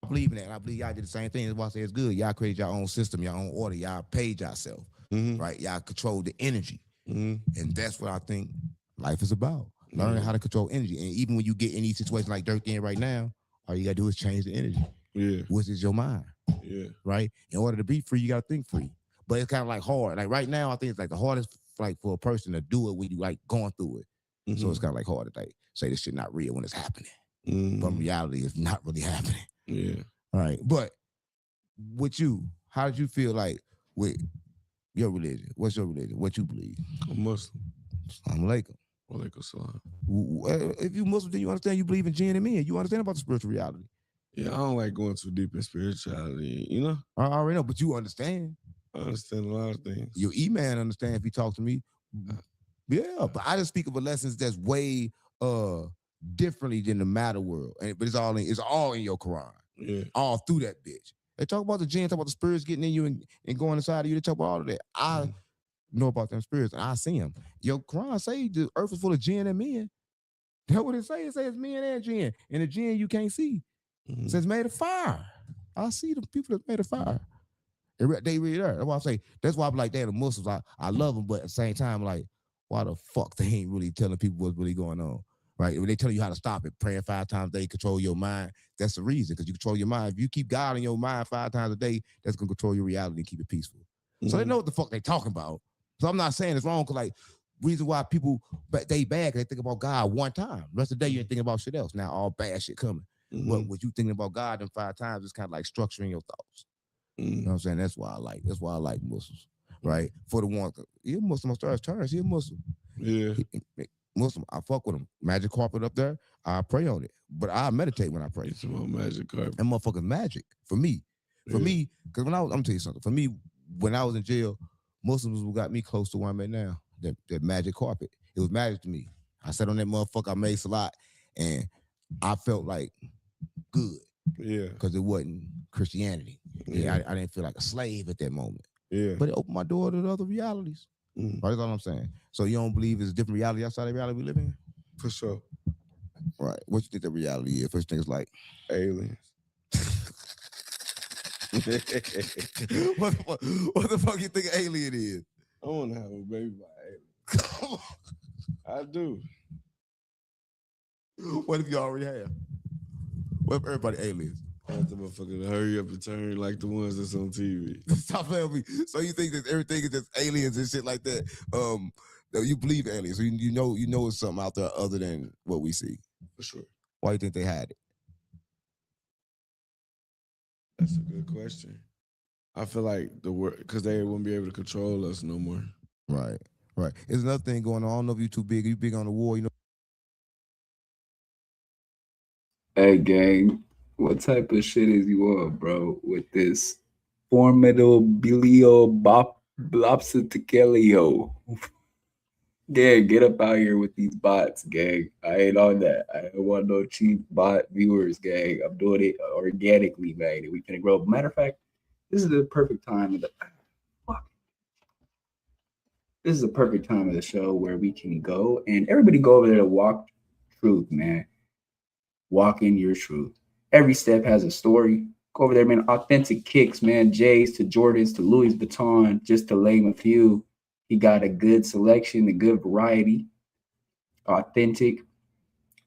I believe in that. And I believe y'all did the same thing. That's why I say it's good. Y'all create your own system, your own order. Y'all paid yourself, right? Y'all control the energy. And that's what I think life is about. Learning how to control energy. And even when you get in these situations like Dirk in right now, all you got to do is change the energy. Yeah. Which is your mind. Yeah. Right? In order to be free, you got to think free. But it's kind of like hard. Like right now, I think it's like the hardest like for a person to do it when you like going through it. So it's kind of like hard to like say this shit not real when it's happening. But in reality, it's not really happening. Yeah. All right. But with you, how did you feel like with your religion? What's your religion? What you believe? I'm Muslim. Assalamu alaikum. Walaikum salam. If you Muslim, then you understand you believe in jinn and men. You understand about the spiritual reality. Yeah, I don't like going too deep in spirituality, you know? I already know, but you understand. I understand a lot of things. Your E-man understand if he talk to me. Yeah, but I just speak of a lessons that's way differently than the matter world. But it's all in your Quran. Yeah. All through that bitch. They talk about the jinn, talk about the spirits getting in you and going inside of you. They talk about all of that. I know about them spirits and I see them. Your Quran say the earth is full of jinn and men. That's what it say. It says men and jinn. And the jinn you can't see. It says made of fire. I see the people that's made of fire. They really are. That's why I say, that's why I'm like, they're the Muslims. I love them, but at the same time, like, why the fuck they ain't really telling people what's really going on? Right? When they tell you how to stop it, praying 5 times a day, control your mind, that's the reason, because you control your mind. If you keep God in your mind 5 times a day, that's going to control your reality and keep it peaceful. So they know what the fuck they talking about. So I'm not saying it's wrong, because like, reason why people, they bad, they think about God one time. The rest of the day, you ain't thinking about shit else. Now, all bad shit coming. What you thinking about God in 5 times is kind of like structuring your thoughts. You know what I'm saying? That's why I like Muslims, right? For the one, you're a Muslim, stars turns, he a Muslim. Yeah. Muslim, I fuck with him. Magic carpet up there, I pray on it. But I meditate when I pray. It's about magic carpet. And motherfucking magic for me. For me, because I'm gonna tell you something. For me, when I was in jail, Muslims who got me close to where I'm at now. That magic carpet. It was magic to me. I sat on that motherfucker, I made salat, and I felt like good. Yeah. Because it wasn't Christianity. Yeah. I didn't feel like a slave at that moment. Yeah. But it opened my door to the other realities. Right, that's all I'm saying. So you don't believe there's a different reality outside the reality we live in? For sure. Right. What you think the reality is? First thing is like aliens. What the fuck you think an alien is? I want to have a baby by an alien. I do. What if you already have? What if everybody aliens? That's the motherfucker to hurry up and turn like the ones that's on TV. Stop playing with me. So you think that everything is just aliens and shit like that? You believe aliens, so you know it's something out there other than what we see. For sure. Why do you think they hide it? That's a good question. I feel like the word because they wouldn't be able to control us no more. Right. There's another thing going on. I don't know if you too big. Are you big on the war? You know. Hey, gang, what type of shit is you on, bro? With this formidabilio blopsiticelio. Gang, get up out here with these bots, gang. I ain't on that. I don't want no cheap bot viewers, gang. I'm doing it organically, man. And we can grow. Matter of fact, this is the perfect time of the fuck. This is the perfect time of the show where we can go and everybody go over there to walk truth, man. Walk in your truth. Every step has a story. Go over there, man. Authentic kicks, man. J's to Jordans to Louis Vuitton, just to name a few. He got a good selection, a good variety. Authentic.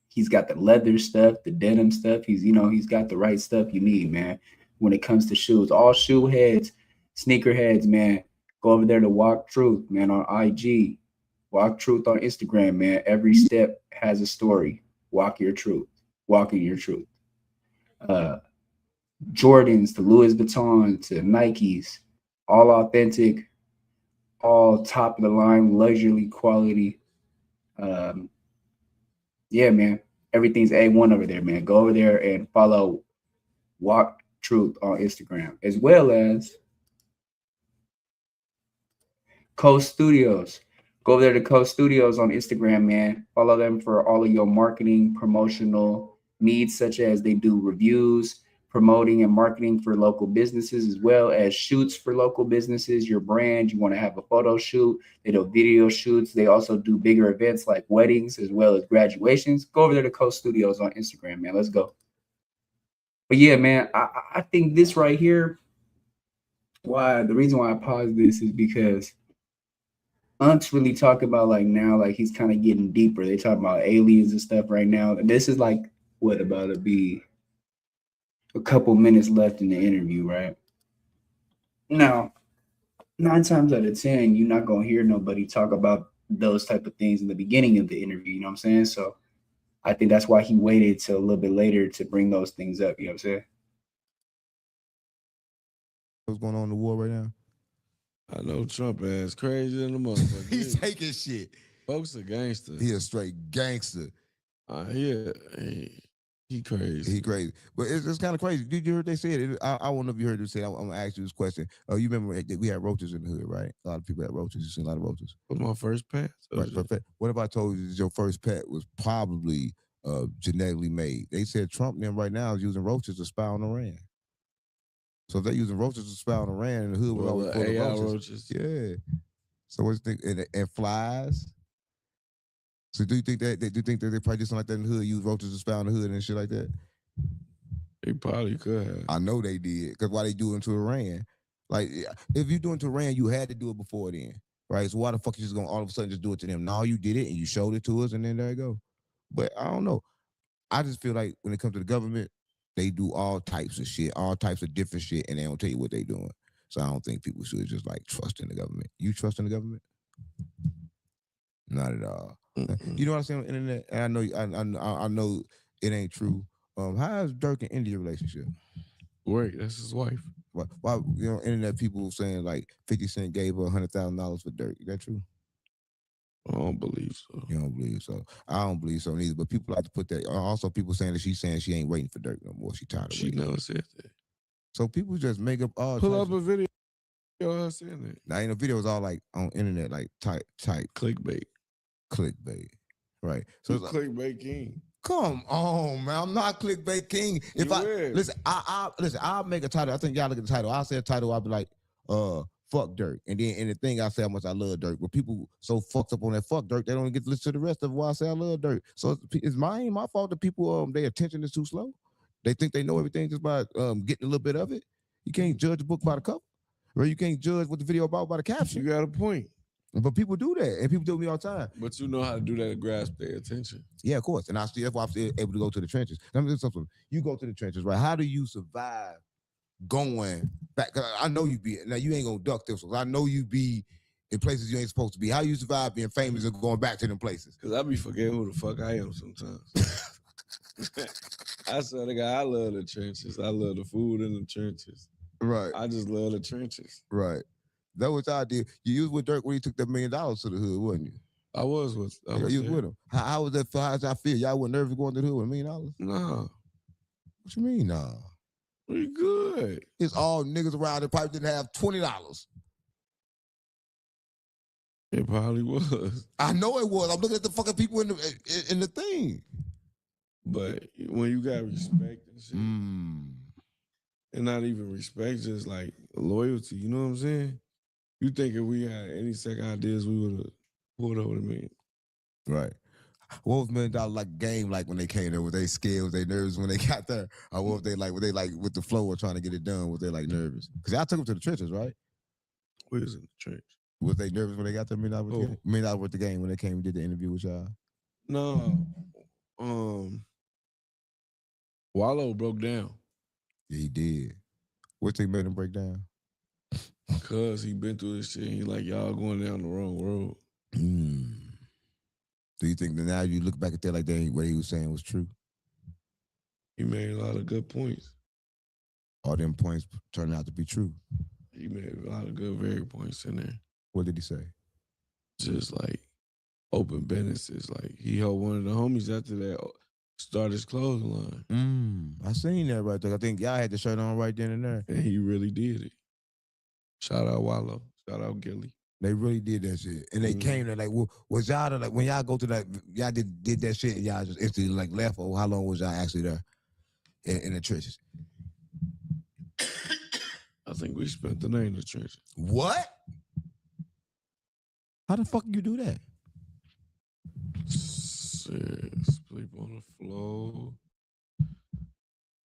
He's got the leather stuff, the denim stuff. He's got the right stuff you need, man. When it comes to shoes, all shoe heads, sneaker heads, man. Go over there to Walk Truth, man, on IG. Walk Truth on Instagram, man. Every step has a story. Walk your truth. Walking your truth. Jordans to Louis Vuitton to Nikes, all authentic, all top of the line, luxury quality. Yeah, man, everything's A1 over there, man. Go over there and follow Walk Truth on Instagram, as well as Coast Studios. Go over there to Coast Studios on Instagram, man. Follow them for all of your marketing, promotional needs, such as they do reviews, promoting and marketing for local businesses, as well as shoots for local businesses, your brand. You want to have a photo shoot. They do video shoots. They also do bigger events like weddings as well as graduations. Go over there to Coast Studios on Instagram, man. Let's go. But yeah, man, I think this right here, the reason why I paused this is because Unt's really talking about like now, like he's kind of getting deeper. They talk about aliens and stuff right now. This is like what about to be a couple minutes left in the interview, right? Now, 9 times out of 10, you're not gonna hear nobody talk about those type of things in the beginning of the interview. You know what I'm saying? So I think that's why he waited till a little bit later to bring those things up. You know what I'm saying? What's going on in the war right now? I know Trump ass crazy in the motherfucker. He's taking shit. Folks a gangster. He a straight gangster. He crazy. He crazy. But it's kind of crazy. Did you hear what they said? I don't know if you heard them say. I'm gonna ask you this question. You remember we had roaches in the hood, right? A lot of people had roaches. You seen a lot of roaches. What was my first pet? Right, what if I told you that your first pet was probably genetically made? They said Trump then right now is using roaches to spy on Iran. So if they're using roaches to spy on Iran, and the hood was always full of roaches. Yeah. So what do you think? And flies. So do you think that they probably did something like that in the hood, use roaches to spy on the hood and shit like that? They probably could have. I know they did, because why they do it to Iran? Like, if you do it to Iran, you had to do it before then, right? So why the fuck you just gonna all of a sudden just do it to them? No, you did it and you showed it to us, and then there you go. But I don't know. I just feel like when it comes to the government, they do all types of shit, all types of different shit, and they don't tell you what they doing. So I don't think people should just like trust in the government. You trust in the government? Not at all. Mm-hmm. You know what I'm saying on the internet? And I know it ain't true. How is Dirk and India relationship? Great, that's his wife. Why internet people saying like 50 Cent gave her $100,000 for Dirk? Is that true? I don't believe so. You don't believe so? I don't believe so neither. But people like to put that. Also, people saying that she's saying she ain't waiting for Dirk no more. She tired of waiting. She never said that. So people just make up all. Pull up a video of her saying that. Now, ain't no videos all like on internet like type clickbait, right? So it's clickbait king. Come on, man! I'm not clickbait king. If I'll make a title. I think y'all look at the title. I'll say a title. I'll be like, fuck Dirk. And then in the thing I say how much I love Dirk. But people so fucked up on that fuck Dirk, they don't get to listen to the rest of why I say I love Dirk. So it's my fault that people their attention is too slow. They think they know everything just by getting a little bit of it. You can't judge a book by the cover. Or you can't judge what the video about by the caption. You got a point. But people do that, and people do me all the time. But you know how to do that to grasp their attention. Yeah, of course. And that's why I'm still able to go to the trenches. Let me do something. You go to the trenches, right? How do you survive going back? 'Cause I know you be now. You ain't gonna duck this one. I know you be in places you ain't supposed to be. How you survive being famous and going back to them places? Cause I be forgetting who the fuck I am sometimes. I swear to God, I love the trenches. I love the food in the trenches. Right. I just love the trenches. Right. That was I did. You was with Dirk when he took that $1 million to the hood, wasn't you? I was with. You was with him. How was that? How does that feel? Y'all were nervous going to the hood with $1 million? Nah. What you mean, nah? We good. It's all niggas around the pipe didn't have $20. It probably was. I know it was. I'm looking at the fucking people in the thing. But when you got respect and shit, and not even respect, just like loyalty, you know what I'm saying? You think if we had any second ideas, we would have pulled over the million. Right. What was $1 million like game like when they came there? Were they scared? Was they nervous when they got there? Or what were they like with the flow or trying to get it done? Was they like nervous? Because y'all took them to the trenches, right? We was in the trench. Was they nervous when they got there $1 million worth the game? $1 million worth the game when they came and did the interview with y'all? No. Wallow broke down. Yeah, he did. What thing made him break down? Cause he been through this shit. And he like, y'all going down the wrong road. Do you think that now you look back at that like that, what he was saying was true? He made a lot of good points. All them points turned out to be true. He made a lot of good, very points in there. What did he say? Just like open businesses. Like he helped one of the homies after that start his clothing line. I seen that right there. I think y'all had the shirt on right then and there. And he really did it. Shout out Wallow. Shout out Gilly. They really did that shit. And they came there like, well, was y'all there, like when y'all go to that, y'all did that shit and y'all just instantly like left, or how long was y'all actually there in the trenches? I think we spent the night in the trenches. What? How the fuck you do that? Sleep on the floor.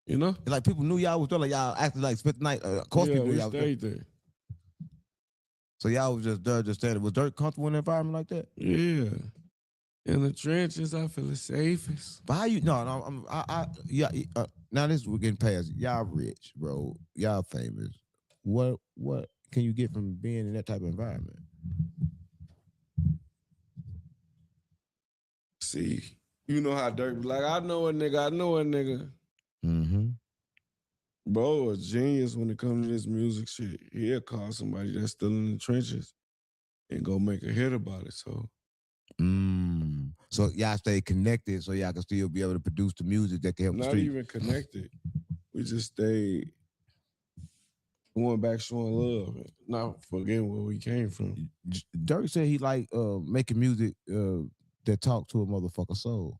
You know? Like people knew y'all was there, like y'all actually like spent the night. Of course people knew y'all stayed there. So y'all was just there, just standing. Was Dirk comfortable in an environment like that? Yeah. In the trenches, I feel the safest. But how you? No. Now this we're getting past. Y'all rich, bro. Y'all famous. What can you get from being in that type of environment? See, you know how Dirk be like, I know a nigga. Mm-hmm. Bro, a genius when it comes to this music shit. He'll call somebody that's still in the trenches and go make a hit about it. So y'all stay connected so y'all can still be able to produce the music that can help the street. Not even connected. We just stayed going back showing love, not forgetting where we came from. Dirk said he like making music that talk to a motherfucker's soul.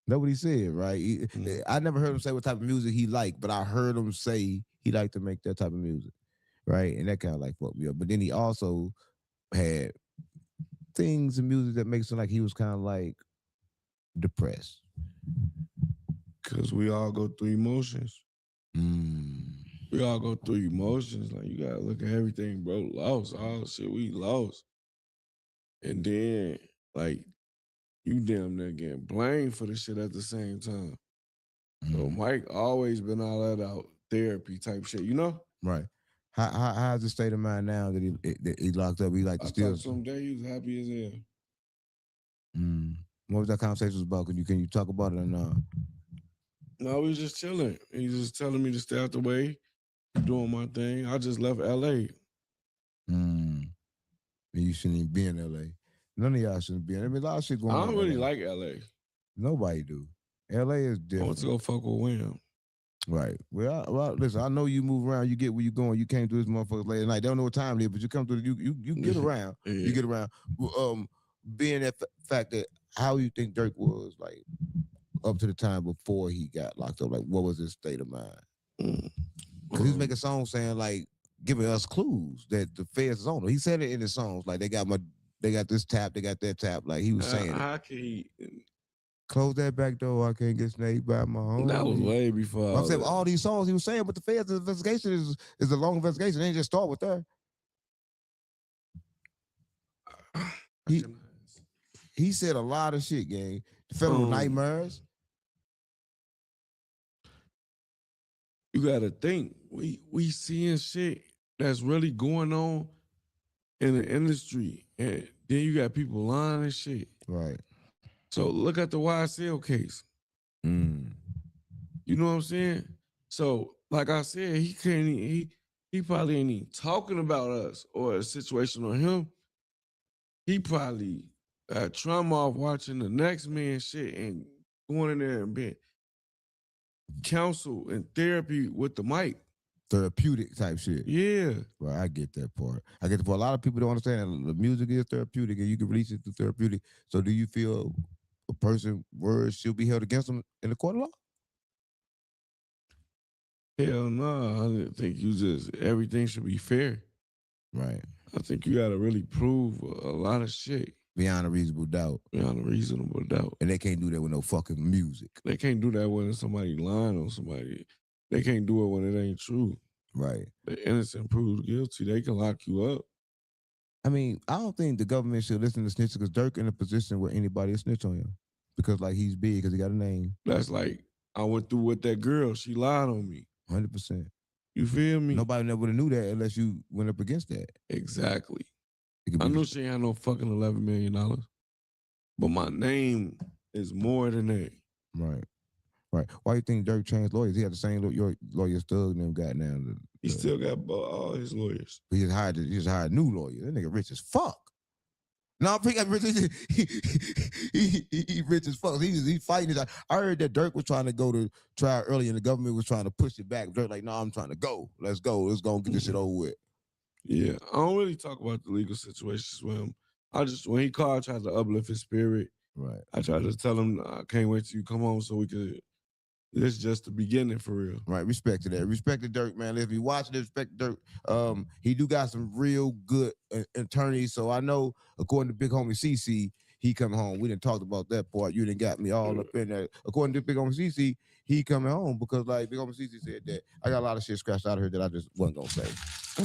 That's what he said, right? I never heard him say what type of music he liked, but I heard him say he liked to make that type of music, right? And that kind of like fucked me up. But then he also had things in music that makes it like he was kind of like depressed. Because we all go through emotions. We all go through emotions. Like, you got to look at everything, bro. Lost. All shit we lost. And then, like, you damn near getting blamed for the shit at the same time. So Mike always been all that out therapy type shit, you know? Right. How's the state of mind now that he locked up? He like to still. Someday he was happy as hell. What was that conversation about? Can you talk about it or not? No, we was just chilling. He's just telling me to stay out the way, doing my thing. I just left LA. You shouldn't even be in LA. None of y'all shouldn't be in. I mean, a lot of shit going on. I don't really like LA. Nobody do. LA is different. I want to go fuck with Wham. Right. Well, listen, I know you move around, you get where you're going. You came through this motherfucker late at night. They don't know what time it is, but you come through, you get around. Yeah. You get around. Being that fact that how you think Dirk was like up to the time before he got locked up, like what was his state of mind? Because he was making songs saying like giving us clues that the feds is on him. He said it in his songs, like they got this tap, they got that tap. Like he was saying how can he close that back door? I can't get snaked by my home. That was way before. I'm saying all these songs he was saying, but the feds' investigation is a long investigation. They ain't just start with that. He said a lot of shit, gang. The federal nightmares. You gotta think we seeing shit that's really going on in the industry, and then you got people lying and shit. Right. So look at the YSL case. Mm. You know what I'm saying? So, like I said, he can't. He probably ain't even talking about us or a situation on him. He probably trauma off watching the next man shit and going in there and being counsel and therapy with the mic. Therapeutic type shit. Yeah. Right, I get that part. I get the part. A lot of people don't understand that the music is therapeutic and you can release it through therapeutic. So do you feel a person's words should be held against them in the court of law? Hell no. I think everything should be fair. Right. I think you got to really prove a lot of shit. Beyond a reasonable doubt. Beyond a reasonable doubt. And they can't do that with no fucking music. They can't do that when somebody lying on somebody. They can't do it when it ain't true. Right. The innocent proves guilty. They can lock you up. I mean, I don't think the government should listen to snitches because Dirk in a position where anybody will snitch on him. Because like he's big, because he got a name. That's like, I went through with that girl. She lied on me. 100%. You feel me? Nobody never would have knew that unless you went up against that. Exactly. I knew she had no fucking $11 million. But my name is more than that. Right. Right. Why do you think Dirk changed lawyers? He had the same lawyers Thug and them got now. He still got all his lawyers. He just hired new lawyers. That nigga rich as fuck. No, I think he rich as fuck. He fighting his. I heard that Dirk was trying to go to trial early and the government was trying to push it back. Dirk like, no, I'm trying to go. Let's go. Let's go and get this shit over with. Yeah, I don't really talk about the legal situations with him. When he called, I tried to uplift his spirit. Right. I tried to tell him, I can't wait till you come home so we could. This is just the beginning for real. Right, respect to that. Respect to Dirk, man. If you watch it, respect to Dirk. He do got some real good attorneys. So I know, according to Big Homie CC, he coming home. We didn't talk about that part. You didn't got me all up in there. According to Big Homie CC, he coming home because like Big Homie CC said that I got a lot of shit scratched out of here that I just wasn't gonna say.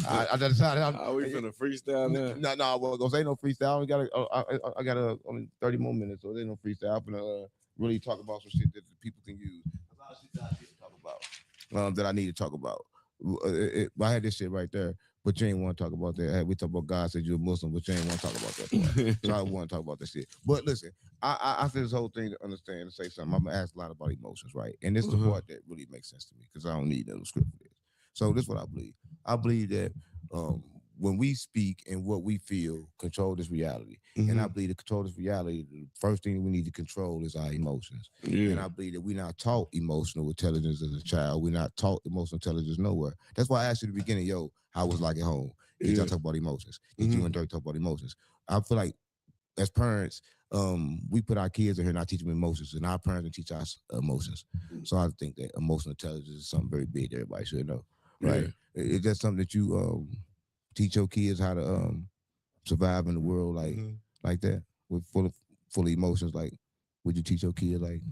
I decided. Are we finna freestyle now? No, I wasn't gonna say no freestyle. I got only 30 more minutes, so there's no freestyle. I'm gonna really talk about some shit that the people can use. A lot of shit that I need to talk about. That I need to talk about. I had this shit right there, but you ain't want to talk about that. We talk about God said you're a Muslim, but you ain't want to talk about that. So I want to talk about that shit. But listen, I feel this whole thing to understand and say something. I'm gonna ask a lot about emotions, right? And this is the part that really makes sense to me because I don't need no script for this. So this is what I believe. I believe that when we speak and what we feel control this reality. Mm-hmm. And I believe to control this reality, the first thing we need to control is our emotions. Yeah. And I believe that we're not taught emotional intelligence as a child. We're not taught emotional intelligence nowhere. That's why I asked you at the beginning, yo, how was like at home? Did y'all talk about emotions? Did you and Dirk talk about emotions? I feel like as parents, we put our kids in here and I teach them emotions, and our parents can teach us emotions. So I think that emotional intelligence is something very big that everybody should know. Right? Yeah. Is that something that you teach your kids how to survive in the world like that with full of emotions? Like, would you teach your kid like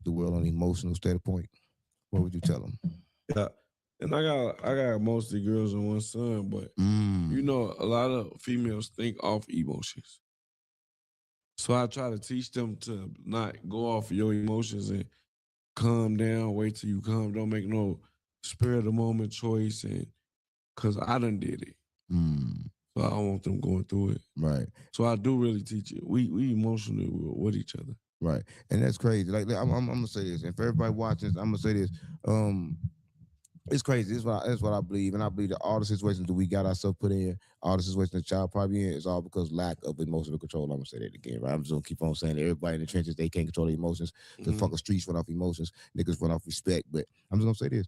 the world on an emotional standpoint? What would you tell them? Yeah, and I got mostly girls and one son, but you know, a lot of females think off emotions. So I try to teach them to not go off your emotions and calm down. Wait till you calm. Don't make no spur of the moment choice, and because I done did it. So I don't want them going through it. Right. So I do really teach it. We emotionally with each other. Right. And that's crazy. Like I'm gonna say this, and for everybody watching, I'm gonna say this. It's crazy. This is what I believe, and I believe that all the situations that we got ourselves put in, all the situations the child probably in, is all because lack of emotional control. I'm gonna say that again, right? I'm just gonna keep on saying that everybody in the trenches, they can't control their emotions. The fucking streets run off emotions, niggas run off respect. But I'm just gonna say this.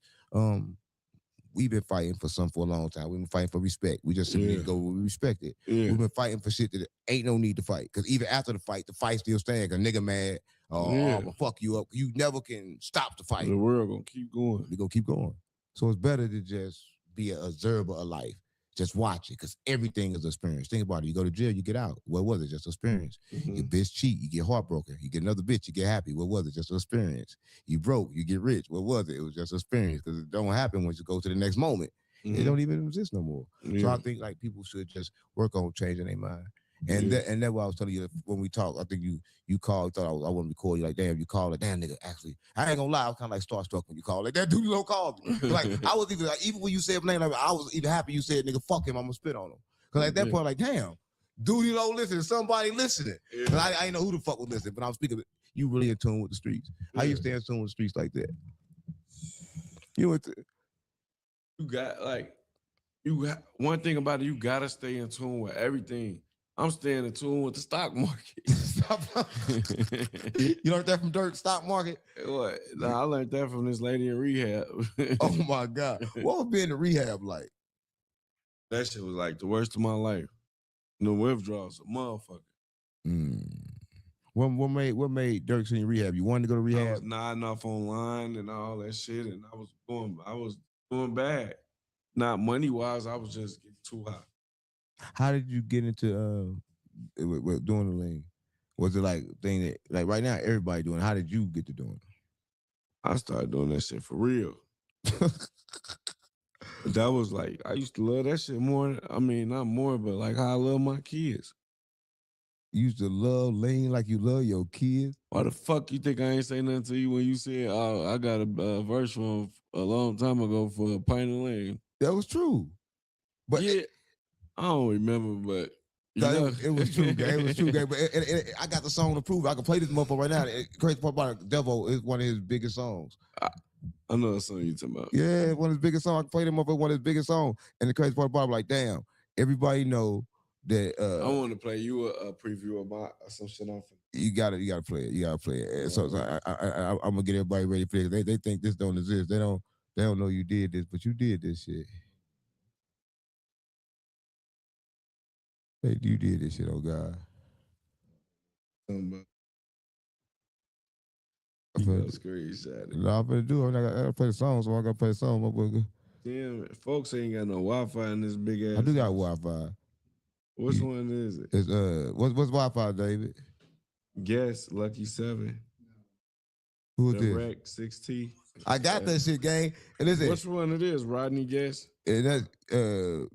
We've been fighting for a long time. We've been fighting for respect. We just simply need to go where we respect it. Yeah. We've been fighting for shit that ain't no need to fight. Because even after the fight still stands. A nigga mad, I'm gonna fuck you up. You never can stop the fight. The world gonna keep going. We're gonna keep going. So it's better to just be an observer of life. Just watch it, because everything is experience. Think about it. You go to jail, you get out. What was it? Just experience. Your bitch cheat, you get heartbroken. You get another bitch, you get happy. What was it? Just experience. You broke, you get rich. What was it? It was just experience, because it don't happen once you go to the next moment. It don't even exist no more. So I think like people should just work on changing their mind And that's what I was telling you when we talked. I think you called, thought I wouldn't record you. Like, damn, you called. Like, damn, nigga, actually, I ain't gonna lie, I was kind of like starstruck when you called. Like, that dude don't call me. Like, I was even when you said my name, like, I was even happy you said, nigga, fuck him, I'm gonna spit on him. Cause at that point, like, damn, Doodielo listening, somebody listening. Yeah. I ain't know who the fuck was listening, but I'm speaking. You really in tune with the streets. How you stay in tune with the streets like that? You got one thing about it, you gotta stay in tune with everything. I'm staying in tune with the stock market. You learned that from Dirk, stock market? What? Nah, I learned that from this lady in rehab. Oh my God. What was being in rehab like? That shit was like the worst of my life. No withdrawals, a motherfucker. What made Dirk send you rehab? You wanted to go to rehab? I was nodding off online and all that shit, and I was doing bad. Not money wise, I was just getting too high. How did you get into with doing the lean? Was it like thing that like right now everybody doing? How did you get to doing it? I started doing that shit for real. That was like I used to love that shit more. I mean, not more, but like how I love my kids. You used to love lean like you love your kids? Why the fuck you think I ain't say nothing to you when you said, "Oh, I got a verse from a long time ago for a pint of lean"? That was true. But yeah, I don't remember, but it was true, gang. It was true, gang. But I got the song to prove it. I can play this motherfucker right now. Crazy part about it, Devil is one of his biggest songs. I know the song you talking about. Yeah, one of his biggest songs. I can play them motherfucker one of his biggest songs. And the crazy part about it, like, damn, everybody know that. I want to play you a preview of some shit off. You gotta play it. You gotta play it. So I'm gonna get everybody ready for it. They think this don't exist. They don't know you did this, but you did this shit. Hey, you did this shit, oh God. You go screenshot it. No, I'm gonna do it. I gotta play the song, so I gotta play the song, motherfucker. Damn, folks ain't got no Wi-Fi in this big ass. I do got Wi-Fi. Which one is it? It's what's Wi-Fi, David? Guess Lucky 7. Who is this? Direct 6T. I got that shit, gang. And listen, which one it is? Rodney Guess. And that's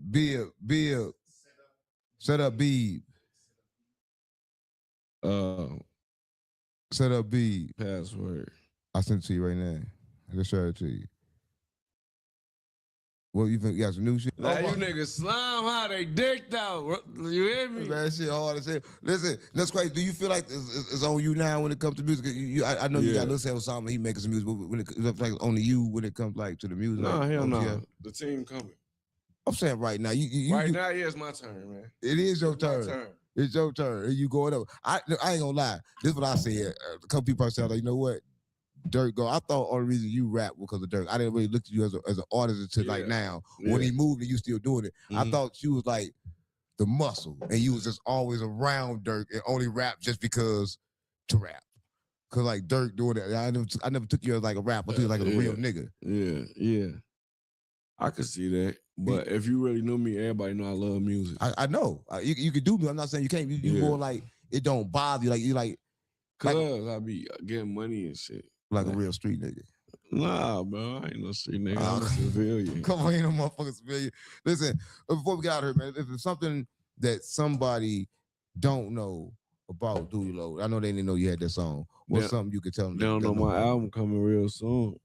Bill. Set up Beeb. Set up Beeb. Password. I sent it to you right now. I just share it to you. Well, you think you got some new shit? Like you niggas slime how they dicked out. You hear me? That shit hard as hell. Listen, that's crazy. Do you feel like it's on you now when it comes to music? I know you got Lil Sam something. He making some music, but when it's like only you when it comes like to the music. No, like, hell no. The team coming. I'm saying right now. Right now, yeah, it's my turn, man. It is your turn. It's your turn. And you going up. I ain't gonna lie. This is what I said. A couple people said, like, you know what? Dirk go. I thought only reason you rap because of Dirk. I didn't really look at you as an artist until like now. When he moved and you still doing it. I thought you was like the muscle and you was just always around Dirk and only rap just because to rap. Cause like Dirk doing it. I never took you as like a rapper. I took you like a real nigga. Yeah. I could see that. But if you really knew me, everybody know I love music. I know. You can do me. I'm not saying you can't. You more like it don't bother you. Like you like. Cause I be getting money and shit. Like a real street nigga. Nah, bro. I ain't no street nigga. I'm a civilian. Come on, ain't no motherfucking civilian. Listen, before we get out of here, man, if it's something that somebody don't know about Doodielo, I know they didn't know you had that song. What's something you could tell them? They don't know my album coming real soon.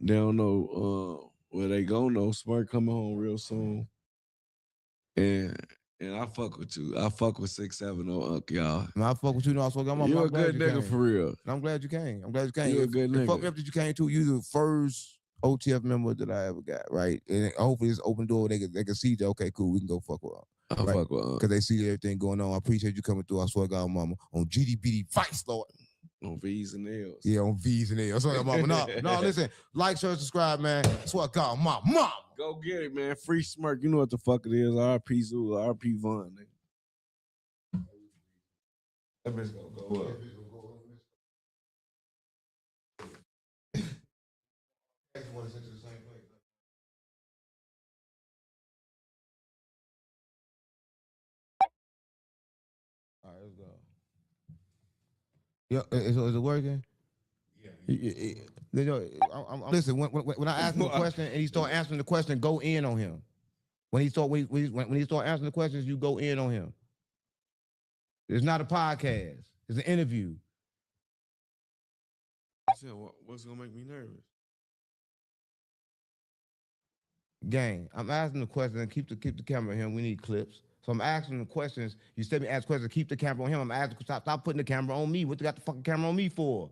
They don't know where they gonna know. Smart coming home real soon. And I fuck with you. I fuck with 670, y'all. No, I fuck with you. No, I fuck. You're a good nigga for real. I'm glad you came. You're a good nigga. Fuck me up that you came too. You the first OTF member that I ever got, right? And hopefully it's open door. They can see that. Okay, cool. We can go fuck with them. Fuck with them because they see everything going on. I appreciate you coming through. I swear to God, mama, on GDBD Vice, Lord. On V's and L's. Yeah, on V's and L's. Sorry, mama. No, listen. Like, share, subscribe, man. I swear to God, mom. Go get it, man. Free Smirk. You know what the fuck it is. RP Zulu, RP Vaughn, nigga. That bitch gonna go up. All right, let's go. Yeah, is it working? Yeah. Listen, when I ask him a question and he start answering the question, go in on him. When he start answering the questions, you go in on him. It's not a podcast. It's an interview. What's gonna make me nervous? Gang, I'm asking the question and keep the camera on him. We need clips. So I'm asking the questions. You said me ask questions, keep the camera on him. I'm asking stop putting the camera on me. What you got the fucking camera on me for?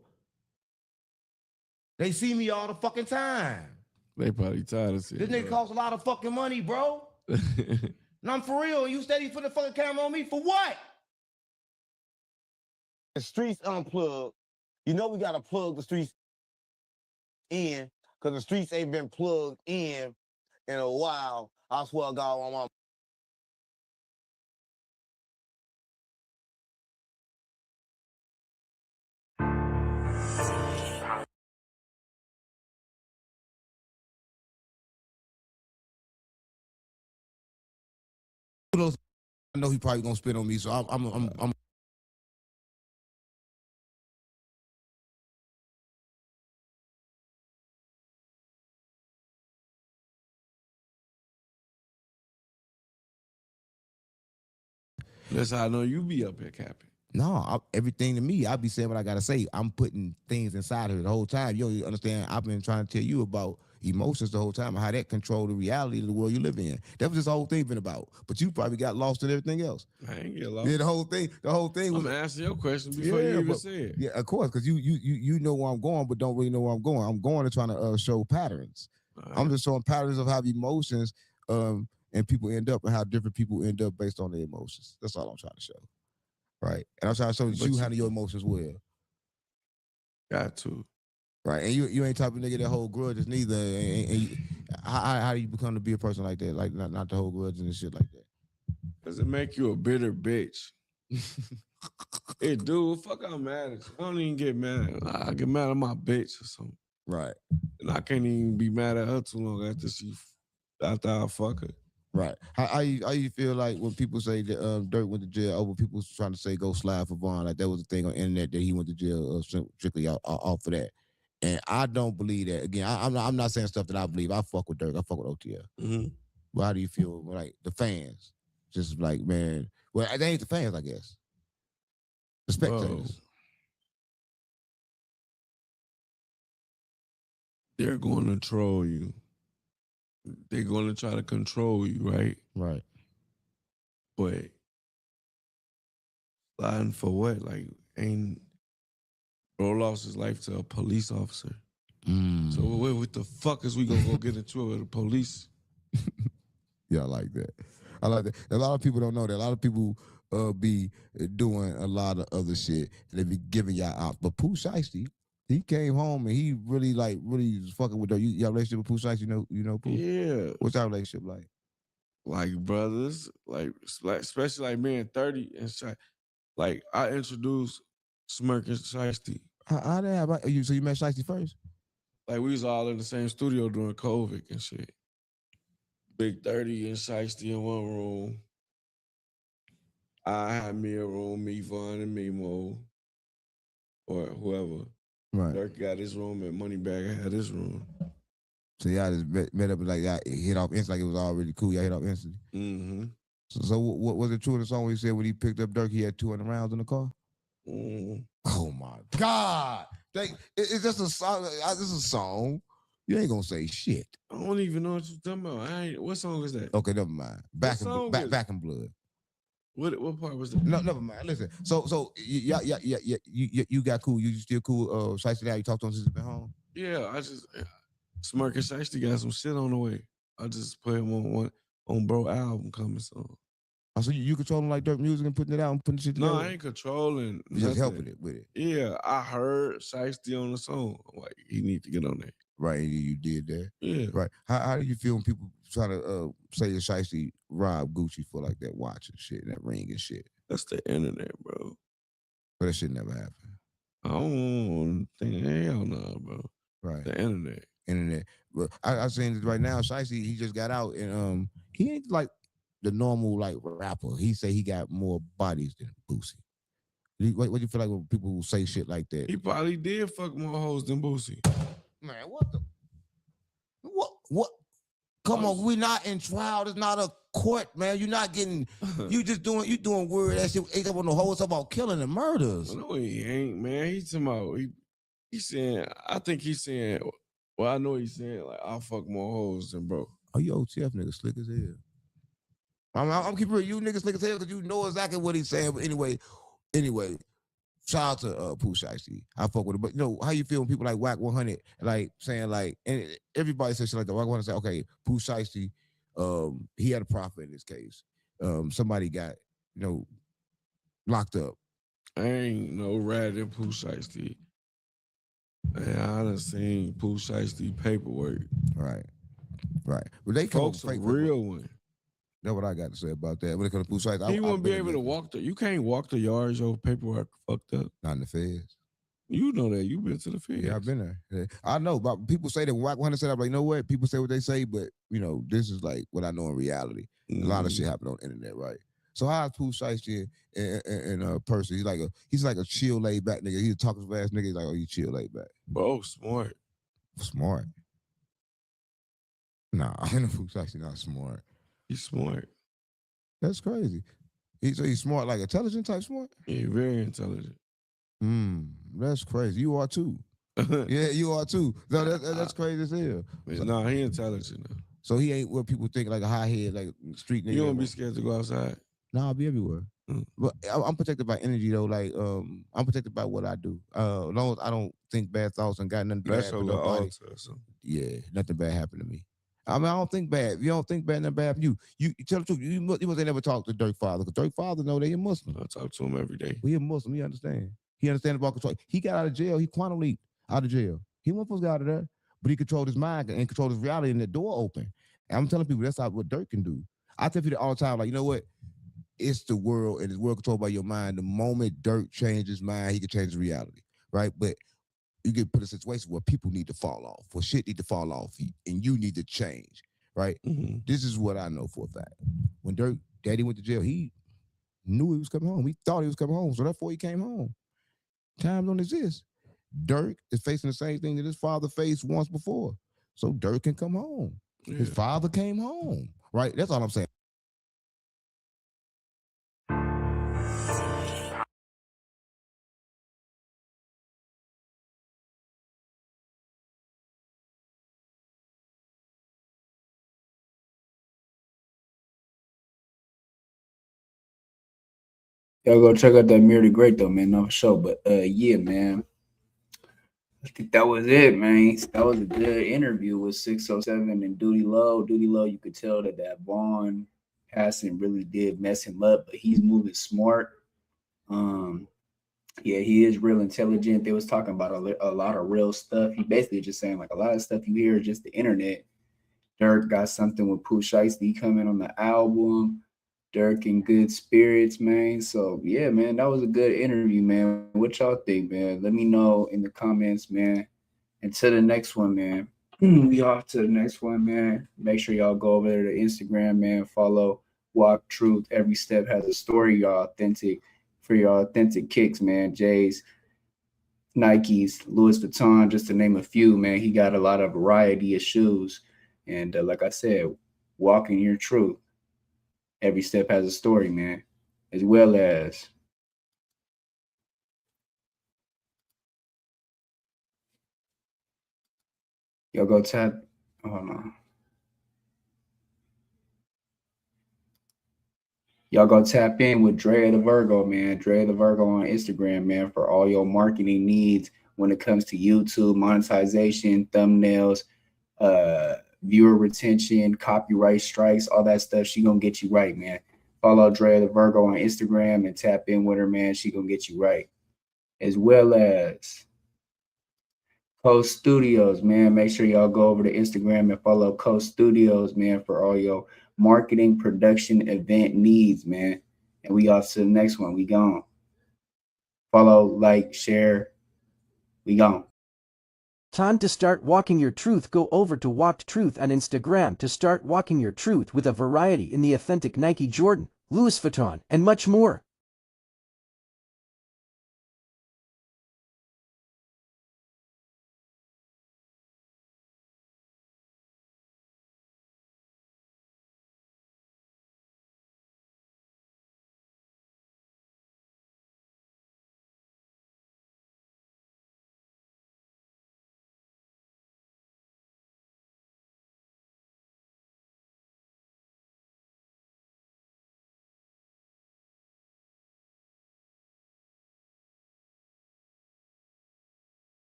They see me all the fucking time. They probably tired of seeing This nigga costs a lot of fucking money, bro. And I'm for real. You steady put the fucking camera on me for what? The streets unplugged. You know we gotta plug the streets in, because the streets ain't been plugged in a while. I swear to God, my mom. I know he probably gonna spit on me, so I'm That's how I know you be up here capping. No, everything to me, I be saying what I gotta say. I'm putting things inside of it the whole time. You don't understand. I've been trying to tell you about emotions the whole time and how that control the reality of the world you live in. That was this whole thing been about. But you probably got lost in everything else. I ain't get lost. Yeah, the whole thing was. I'm answering your question before you even say it. Yeah, of course, because you know where I'm going, but don't really know where I'm going. I'm going to trying to show patterns. Right. I'm just showing patterns of how emotions and people end up and how different people end up based on their emotions. That's all I'm trying to show. Right. And I'm trying to show that you handle your emotions well. Got to. Right. And you ain't type of nigga that hold grudges neither. And how do you become to be a person like that? Like not to hold grudges and shit like that. Does it make you a bitter bitch? Hey, dude, fuck, I'm mad at you. I don't even get mad. I get mad at my bitch or something. Right. And I can't even be mad at her too long after I fuck her. Right. How you feel like when people say that Dirk went to jail over people trying to say go slide for Vaughn, like that was a thing on the internet that he went to jail strictly off of that. And I don't believe that. Again, I'm not saying stuff that I believe. I fuck with Dirk. I fuck with OTL. Mm-hmm. But how do you feel like the fans? Just like, man, well, they ain't the fans, I guess. The spectators. Bro. They're going to troll you. They're going to try to control you, right? Right. But sliding for what? Like, bro lost his life to a police officer. So what the fuck is we going to go get into it with the police? Yeah, I like that. I like that. A lot of people don't know that. A lot of people be doing a lot of other shit. They be giving y'all out. But Pooh Shiesty, he came home and he really was fucking with her. You have a relationship with Pooh Shiesty? You know Pooh? Yeah. What's our relationship like? Like brothers, like especially like me and 30 and shit. Like I introduced Smirk and Shiesty. How did I you? So you met Shiesty first? Like we was all in the same studio during COVID and shit. Big 30 and Shiesty in one room. I had me a room, me Vaughn and me Mo, or whoever. Right. Dirk got his room and Moneybagger had his room. So y'all just met up and like y'all hit off instantly, like it was already cool. Y'all hit off instantly. Mm-hmm. So what was it true in the song when he said when he picked up Dirk, he had 200 rounds in the car? Mm-hmm. Oh my God. It's just a song. This is a song. You ain't gonna say shit. I don't even know what you're talking about. What song is that? Okay, never mind. Back in Blood. What part was that? No, never mind. Listen. So you got cool. You still cool? Shiesty now. You talked to him since he's been home. Yeah, I just Smirk and Shiesty got some shit on the way. I just put him on bro album coming soon. Oh, so you controlling like Dirk music and putting it out and putting shit together? No, I ain't controlling. You just helping it with it. Yeah, I heard Shiesty on the song. I'm like, he need to get on there. Right, you did that. Yeah. Right. How do you feel when people try to say that Shiesty robbed Gucci for like that watch and shit, that ring and shit? That's the internet, bro. But that shit never happened. I don't think, hell no, bro. Right. The internet. But I seen this right now. Shiesty, he just got out and he ain't like the normal like rapper. He say he got more bodies than Boosie. What do you feel like when people say shit like that? He probably did fuck more hoes than Boosie. Man, what? Come on, we're not in trial. It's not a court, man. You're not getting. You doing weird ass shit. Ain't on the whole stuff about killing and murders. No, he ain't, man. He's talking about he's saying. I think he's saying. Well, I know he's saying like I'll fuck more hoes than bro. Oh, you OTF nigga slick as hell. I'm keeping real. You niggas slick as hell because you know exactly what he's saying. But anyway, shout out to Pooh Shiesty. I fuck with it. But you know, how you feel when people like Whack 100 like saying like, and everybody says shit like that. Whack 100 say, okay, Pooh Shiesty, he had a profit in this case. Somebody got, locked up. I ain't no rat in Pooh Shiesty. Man, I done seen Pooh Shiesty paperwork. Right. But they come Folks, a real one. That's what I got to say about that. When it comes to Pooh Shiesty, he wouldn't be able to walk you can't walk the yards, your paperwork fucked up. Not in the feds. You know that. You've been to the feds. Yeah, I've been there. Yeah. I know, but people say that when Whack 100 said, I'm like, you know what? People say what they say, but, this is like what I know in reality. A lot of shit happen on the internet, right? So how is Pooh Shiesty in a person? He's like a chill, laid back nigga. He's a talking fast nigga. He's like, oh, you chill, laid back. Bro, smart. Smart. Nah, I know Pooh Shiesty not smart. He's smart. That's crazy. He's smart, like intelligent type smart? Yeah, very intelligent. That's crazy. You are too. Yeah, you are too. No, that's crazy as hell. No, he intelligent though. So he ain't what people think, like a high head, like street nigga. You don't be scared to go outside? Nah, I'll be everywhere. But I'm protected by energy though. Like I'm protected by what I do. As long as I don't think bad thoughts and got nothing bad for nobody. Yeah, nothing bad happened to me. I mean, I don't think bad. If you don't think bad, nothing bad for you. You tell the truth. You must never talk to Dirk father, because Dirk father know they a Muslim. I talk to him every day. He a Muslim. He understand. He understands about control. He got out of jail. He quantum leaped out of jail. He wasn't supposed to get out of there, but he controlled his mind and controlled his reality, and the door open. And I'm telling people that's what Dirk can do. I tell people all the time, like, you know what? It's the world, and it's world controlled by your mind. The moment Dirk changes his mind, he can change his reality, right? But you get put in a situation where people need to fall off, where shit need to fall off, and you need to change, right? Mm-hmm. This is what I know for a fact. When Dirk daddy went to jail, he knew he was coming home. He thought he was coming home, so therefore he came home. Time don't exist. Dirk is facing the same thing that his father faced once before, so Dirk can come home. Yeah. His father came home, right? That's all I'm saying. Y'all go check out that Mirror the Great though, man. No for sure. But yeah, man. I think that was it, man. That was a good interview with 607 and Doodielo. Doodielo, you could tell that Vaughn passing really did mess him up, but he's moving smart. Yeah, he is real intelligent. They was talking about a lot of real stuff. He basically just saying like a lot of stuff you hear is just the internet. Dirk got something with Pooh Shiesty coming on the album. Dirk in good spirits, man. So yeah, man, that was a good interview, man. What y'all think, man? Let me know in the comments, man. Until the next one, man. We off to the next one, man. Make sure y'all go over there to Instagram, man. Follow Walk Truth. Every step has a story. Y'all authentic for your authentic kicks, man. J's, Nikes, Louis Vuitton, just to name a few, man. He got a lot of variety of shoes. And like I said, walk in your truth. Every step has a story, man, as well as y'all go tap. Hold on. Y'all go tap in with Dre the Virgo, man. Dre the Virgo on Instagram, man, for all your marketing needs when it comes to YouTube, monetization, thumbnails, viewer retention, copyright strikes, all that stuff. She gonna get you right, man. Follow Dre the Virgo on Instagram and tap in with her, man. She gonna get you right. As well as Coast Studios, man. Make sure y'all go over to Instagram and follow Coast Studios, man, for all your marketing, production, event needs, man. And we off to the next one. We gone. Follow, like, share. We gone. Time to start walking your truth. Go over to Walked Truth on Instagram to start walking your truth with a variety in the authentic Nike, Jordan, Louis Vuitton, and much more.